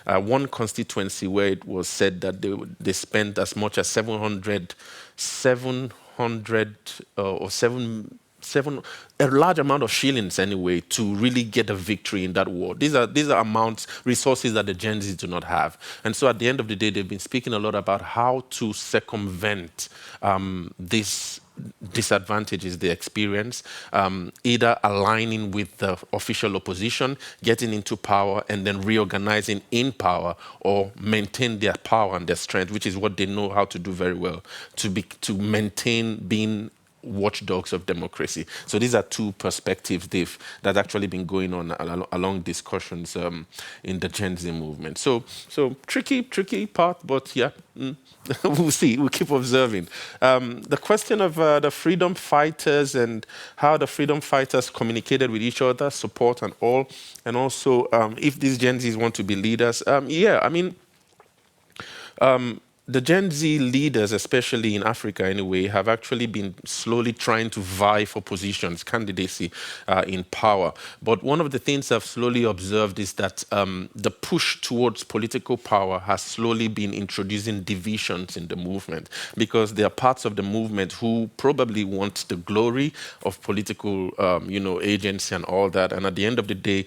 one constituency where it was said that they spent as much as 700 a large amount of shillings anyway to really get a victory in that war. These are resources that the Gen Z do not have. And so at the end of the day, they've been speaking a lot about how to circumvent this disadvantages they experience, either aligning with the official opposition, getting into power, and then reorganizing in power, or maintain their power and their strength, which is what they know how to do very well, to maintain being watchdogs of democracy. So these are two perspectives that's actually been going on along discussions in the Gen Z movement. So tricky part, but yeah, we'll see. We'll keep observing. The question of the freedom fighters and how the freedom fighters communicated with each other, support and all, and also if these Gen Zs want to be leaders. Yeah, I mean, the Gen Z leaders, especially in Africa anyway, have actually been slowly trying to vie for positions, candidacy in power. But one of the things I've slowly observed is that the push towards political power has slowly been introducing divisions in the movement, because there are parts of the movement who probably want the glory of political, agency and all that. And at the end of the day,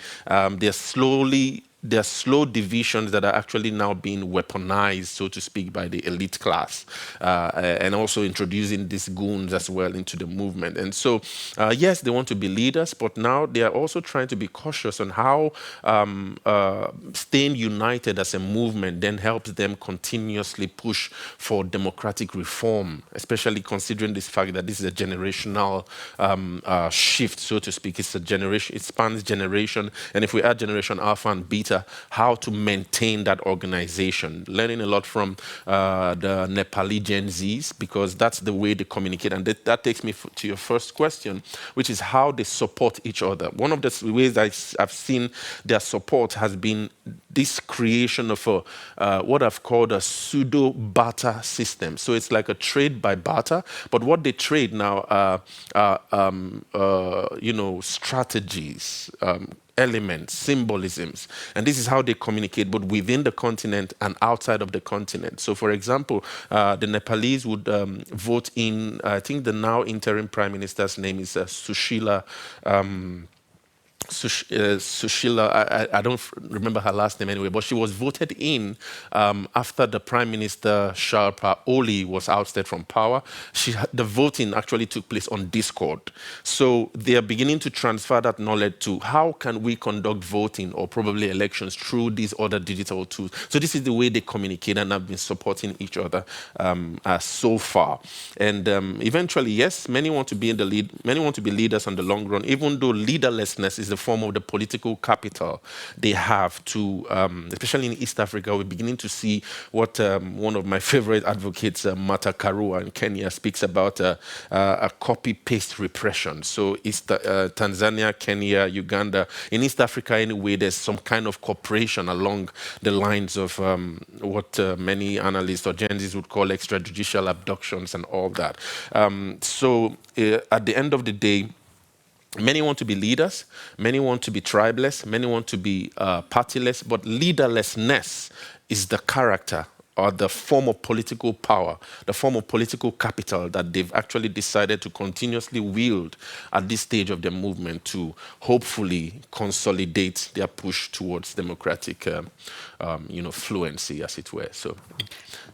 there are slow divisions that are actually now being weaponized, so to speak, by the elite class, and also introducing these goons as well into the movement. And so, yes, they want to be leaders, but now they are also trying to be cautious on how staying united as a movement then helps them continuously push for democratic reform, especially considering this fact that this is a generational shift, so to speak. It's a generation, it spans generation, and if we add generation Alpha and Beta, how to maintain that organization. Learning a lot from the Nepali Gen Zs, because that's the way they communicate. And that takes me to your first question, which is how they support each other. One of the ways I've seen their support has been this creation of what I've called a pseudo barter system. So it's like a trade by barter, but what they trade now are strategies, elements, symbolisms. And this is how they communicate both within the continent and outside of the continent. So, for example, the Nepalese would vote in, I think the now interim prime minister's name is Sushila. Sushila, I don't remember her last name anyway, but she was voted in after the Prime Minister Sharpa Oli was ousted from power. The voting actually took place on Discord. So they are beginning to transfer that knowledge to how can we conduct voting or probably elections through these other digital tools. So this is the way they communicate and have been supporting each other so far. And eventually, yes, many want to be in the lead. Many want to be leaders on the long run, even though leaderlessness is the form of the political capital they have to, especially in East Africa, we're beginning to see what one of my favorite advocates, Martha Karua in Kenya, speaks about a copy-paste repression. So Tanzania, Kenya, Uganda, in East Africa anyway, there's some kind of cooperation along the lines of what many analysts or Gen Zs would call extrajudicial abductions and all that. So at the end of the day, many want to be leaders, many want to be tribeless, many want to be partyless, but leaderlessness is the character or the form of political power, the form of political capital that they've actually decided to continuously wield at this stage of their movement to hopefully consolidate their push towards democratic fluency, as it were. So,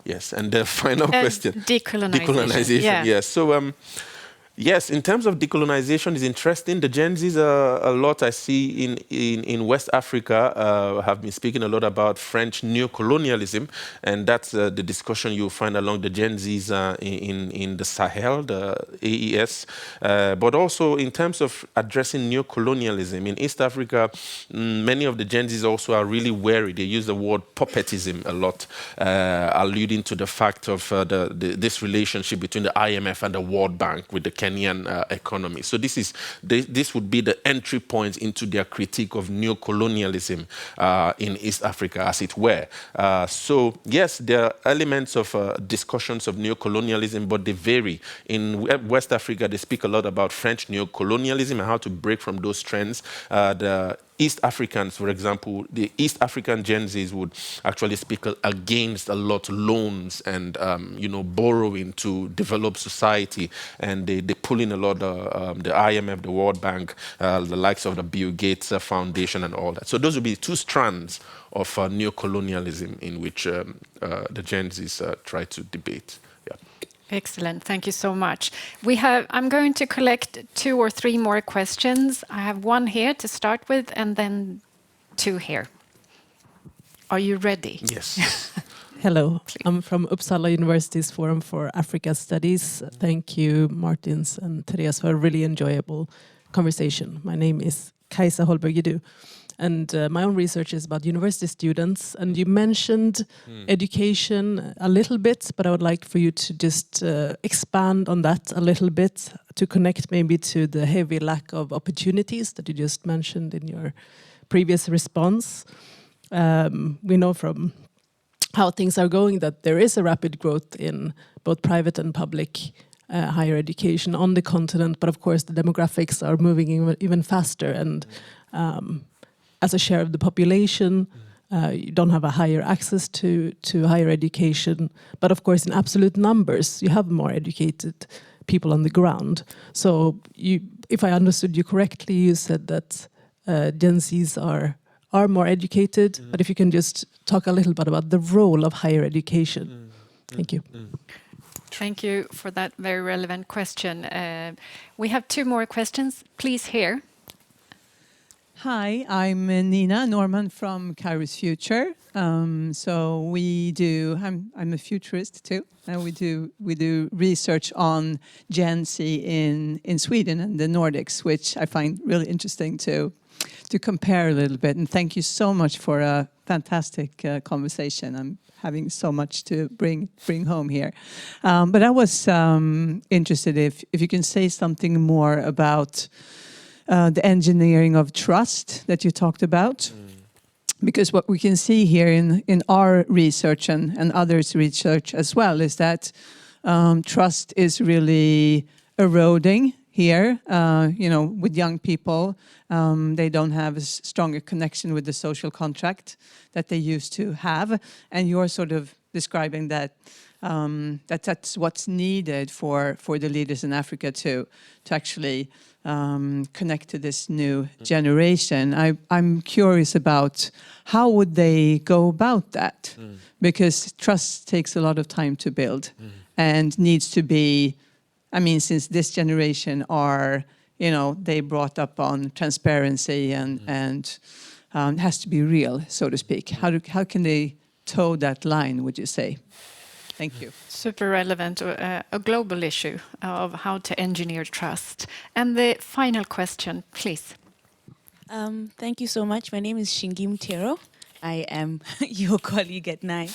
yes. And the final question. Decolonization. Yes. So, yes, in terms of decolonization, is interesting. The Gen Zs, a lot I see in West Africa have been speaking a lot about French neocolonialism, and that's the discussion you'll find along the Gen Zs in the Sahel, the AES. But also in terms of addressing neocolonialism in East Africa, many of the Gen Zs also are really wary. They use the word puppetism a lot, alluding to the fact of this relationship between the IMF and the World Bank with the Kenyan economy. So this would be the entry point into their critique of neocolonialism in East Africa, as it were. So yes, there are elements of discussions of neocolonialism, but they vary. In West Africa, they speak a lot about French neocolonialism and how to break from those trends. The East Africans, for example, the East African Gen Zs would actually speak against a lot of loans and borrowing to develop society, and they pull in a lot of the IMF, the World Bank, the likes of the Bill Gates Foundation, and all that. So those would be two strands of neocolonialism in which the Gen Zs try to debate. Yeah. Excellent. Thank you so much. I'm going to collect 2 or 3 more questions. I have one here to start with, and then 2 here. Are you ready? Yes. Hello, I'm from Uppsala University's Forum for Africa Studies. Thank you, Martins and Therése, for a really enjoyable conversation. My name is Kajsa Holberg-Gedu, and my own research is about university students. And you mentioned education a little bit, but I would like for you to just expand on that a little bit, to connect maybe to the heavy lack of opportunities that you just mentioned in your previous response. We know from how things are going that there is a rapid growth in both private and public higher education on the continent, but of course the demographics are moving even faster, and as a share of the population, you don't have a higher access to higher education, but of course in absolute numbers you have more educated people on the ground. So if I understood you correctly, you said that Gen Zs are more educated, but if you can just talk a little bit about the role of higher education. Thank you. Thank you for that very relevant question. We have 2 more questions. Please here. Hi, I'm Nina Norman from Kairos Future. So I'm a futurist too, and we do research on Gen Z in Sweden and the Nordics, which I find really interesting to compare a little bit. And thank you so much for a fantastic conversation. I'm having so much to bring home here. But I was interested if you can say something more about the engineering of trust that you talked about. Because what we can see here in our research and others' research as well is that trust is really eroding here, with young people. They don't have a stronger connection with the social contract that they used to have. And you're sort of describing that that's what's needed for the leaders in Africa to actually connect to this new generation. I'm curious about how would they go about that? Because trust takes a lot of time to build and needs to be, since this generation are, they brought up on transparency and it has to be real, so to speak. How can they toe that line, would you say? Thank you. Super relevant, a global issue of how to engineer trust. And the final question, please. Thank you so much. My name is Shingim Tero. I am your colleague at NIE.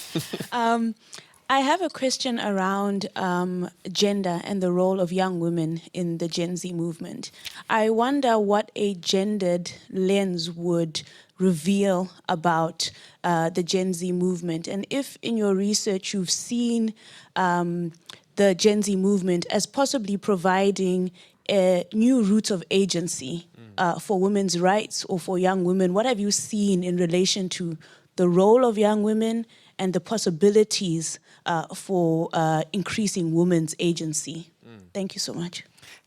I have a question around gender and the role of young women in the Gen Z movement. I wonder what a gendered lens would reveal about the Gen Z movement, and if in your research you've seen the Gen Z movement as possibly providing new routes of agency for women's rights or for young women. What have you seen in relation to the role of young women and the possibilities for increasing women's agency? Thank you so much.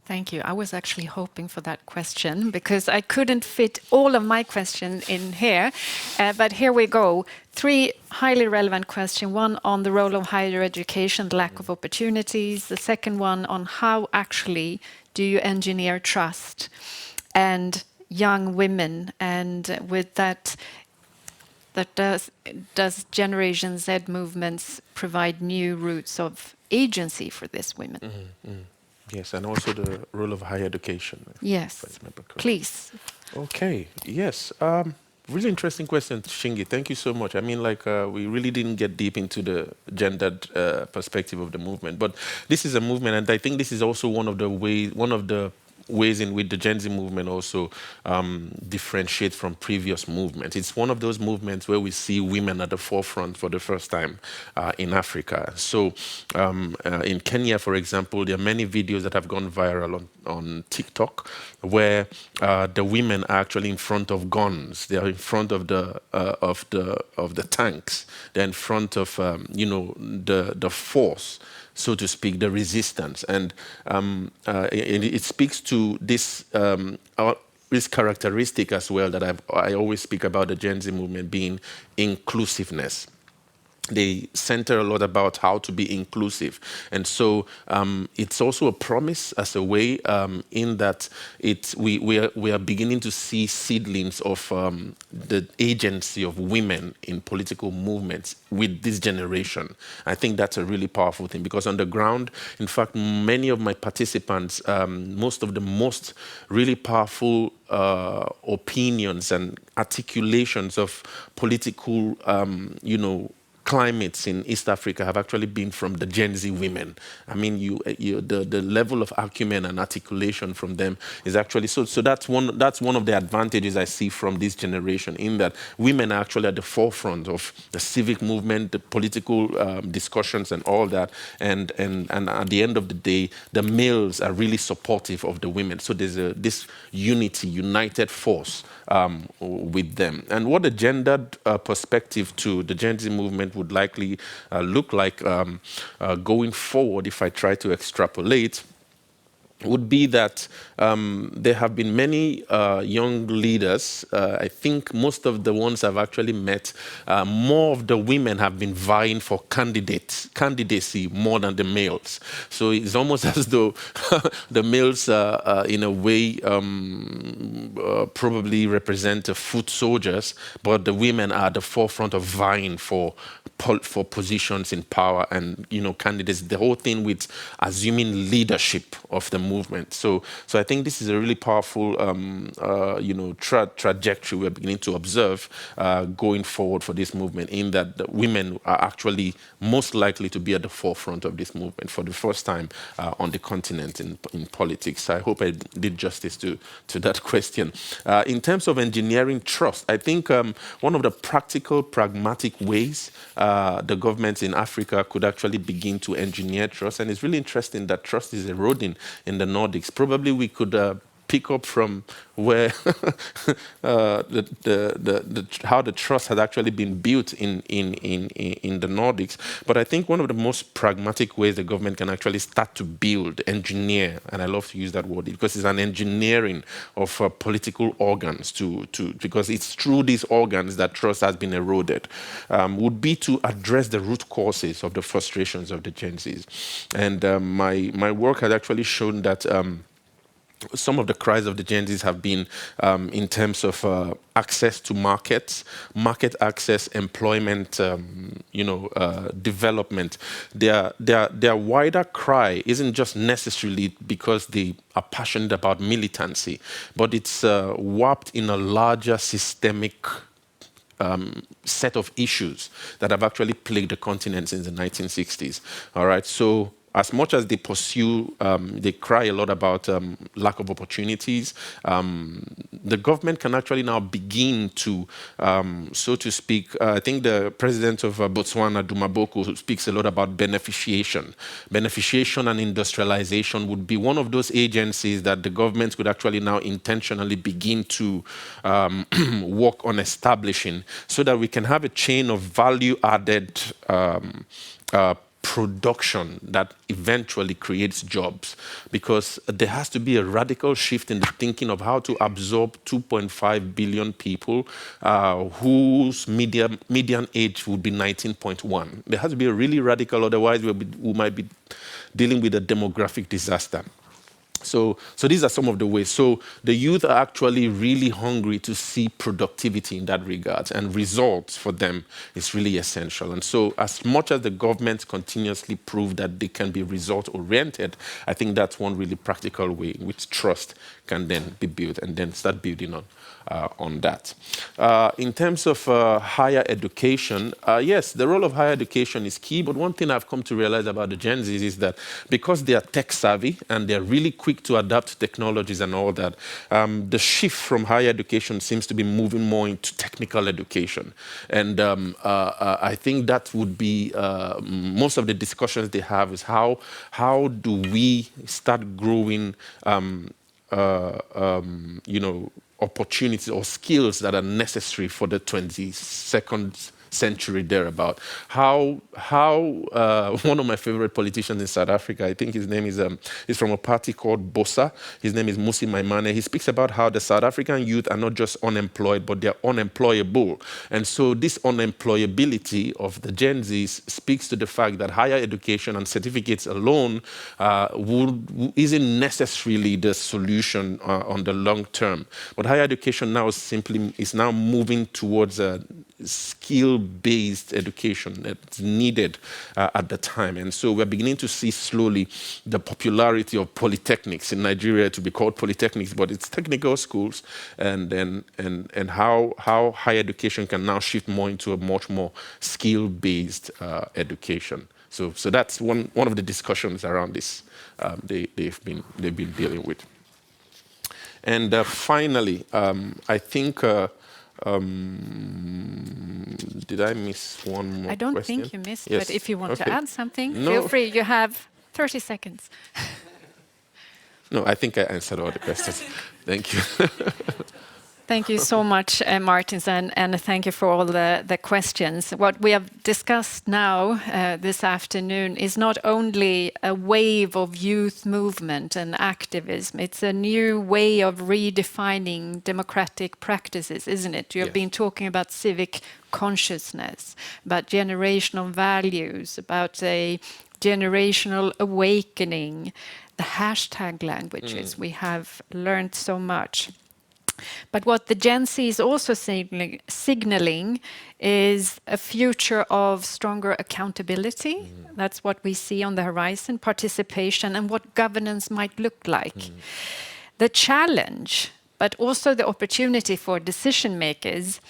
Thank you. I was actually hoping for that question because I couldn't fit all of my questions in here. But here we go. 3 highly relevant questions. One on the role of higher education, the lack of opportunities. The second one on how actually do you engineer trust and young women. And with that does Generation Z movements provide new routes of agency for these women? Yes, and also the role of higher education. Yes, please. Okay, yes. Really interesting question, Shingi. Thank you so much. We really didn't get deep into the gendered perspective of the movement, but this is a movement, and I think this is also one of the ways in which the Gen Z movement also differentiates from previous movements. It's one of those movements where we see women at the forefront for the first time in Africa. So in Kenya, for example, there are many videos that have gone viral on TikTok where the women are actually in front of guns. They are in front of the tanks. They're in front of the force, so to speak, the resistance. And it speaks to this characteristic as well that I always speak about the Gen Z movement being inclusiveness. they center a lot about how to be inclusive. And so it's also a promise as a way in that we are beginning to see seedlings of the agency of women in political movements with this generation. I think that's a really powerful thing, because on the ground, in fact, many of my participants, most of the most really powerful opinions and articulations of political, climates in East Africa have actually been from the Gen Z women. I mean, the level of acumen and articulation from them is actually so that's one of the advantages I see from this generation, in that women are actually at the forefront of the civic movement, the political discussions and all that. And at the end of the day, the males are really supportive of the women. So there's this united force with them. And what a gendered perspective to the Gen Z movement would likely look like going forward, if I try to extrapolate, would be that there have been many young leaders. I think most of the ones I've actually met, more of the women have been vying for candidacy more than the males. So it's almost as though the males, in a way, probably represent foot soldiers, but the women are at the forefront of vying for positions in power and candidates. The whole thing with assuming leadership of the movement. So I think this is a really powerful trajectory we're beginning to observe going forward for this movement, in that the women are actually most likely to be at the forefront of this movement for the first time on the continent in politics. I hope I did justice to that question. In terms of engineering trust, I think one of the practical, pragmatic ways the governments in Africa could actually begin to engineer trust, and it's really interesting that trust is eroding in the Nordics. Probably we could pick up from where how the trust has actually been built in the Nordics. But I think one of the most pragmatic ways the government can actually start to build, engineer, and I love to use that word because it's an engineering of political organs because it's through these organs that trust has been eroded, would be to address the root causes of the frustrations of the Gen Zs. And my work has actually shown that some of the cries of the Gen Zs have been in terms of access to markets, market access, employment, development. Their wider cry isn't just necessarily because they are passionate about militancy, but it's warped in a larger systemic set of issues that have actually plagued the continent since the 1960s. All right, so as much as they pursue, they cry a lot about lack of opportunities, the government can actually now begin to, so to speak, I think the president of Botswana, Dumaboko, speaks a lot about beneficiation. Beneficiation and industrialization would be one of those agencies that the government could actually now intentionally begin to work on establishing, so that we can have a chain of value-added production that eventually creates jobs, because there has to be a radical shift in the thinking of how to absorb 2.5 billion people whose median age would be 19.1. There has to be a really radical, otherwise we might be dealing with a demographic disaster. So these are some of the ways. So the youth are actually really hungry to see productivity in that regard, and results for them is really essential. And so as much as the government continuously prove that they can be result-oriented, I think that's one really practical way in which trust can then be built and then start building on that. In terms of higher education, yes, the role of higher education is key, but one thing I've come to realize about the Gen Zs is that because they are tech savvy and they're really quick to adapt technologies and all that, the shift from higher education seems to be moving more into technical education. And I think that would be most of the discussions they have is how do we start growing opportunities or skills that are necessary for the 21st century thereabout. How one of my favorite politicians in South Africa, I think his name is he's from a party called Bossa. His name is Musi Maimane. He speaks about how the South African youth are not just unemployed, but they're unemployable. And so this unemployability of the Gen Zs speaks to the fact that higher education and certificates alone isn't necessarily the solution on the long term. But higher education now is now moving towards a skill-based education that's needed at the time. And so we're beginning to see slowly the popularity of polytechnics in Nigeria to be called polytechnics, but it's technical schools, and how higher education can now shift more into a much more skill-based education. So that's one of the discussions around this they've been dealing with. And finally, I think. Did I miss one more I don't question? think you missed, Yes. but if you want to Okay. add something, No. feel free. You have 30 seconds. No, I think I answered all the questions. Thank you. Thank you so much, Martins, and thank you for all the questions. What we have discussed now this afternoon is not only a wave of youth movement and activism, it's a new way of redefining democratic practices, isn't it? You have been talking about civic consciousness, about generational values, about a generational awakening, the hashtag languages. We have learned so much. But what the Gen Z is also signaling is a future of stronger accountability. That's what we see on the horizon, participation, and what governance might look like. The challenge, but also the opportunity for decision makers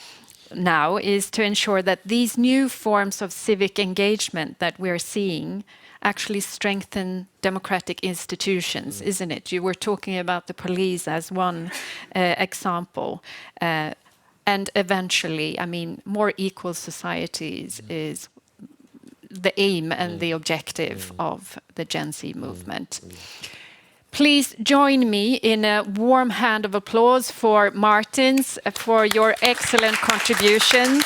now, is to ensure that these new forms of civic engagement that we're seeing actually strengthen democratic institutions, isn't it? You were talking about the police as one example. And eventually, I mean, more equal societies is the aim and the objective of the Gen Z movement. Please join me in a warm hand of applause for Martins for your excellent contributions.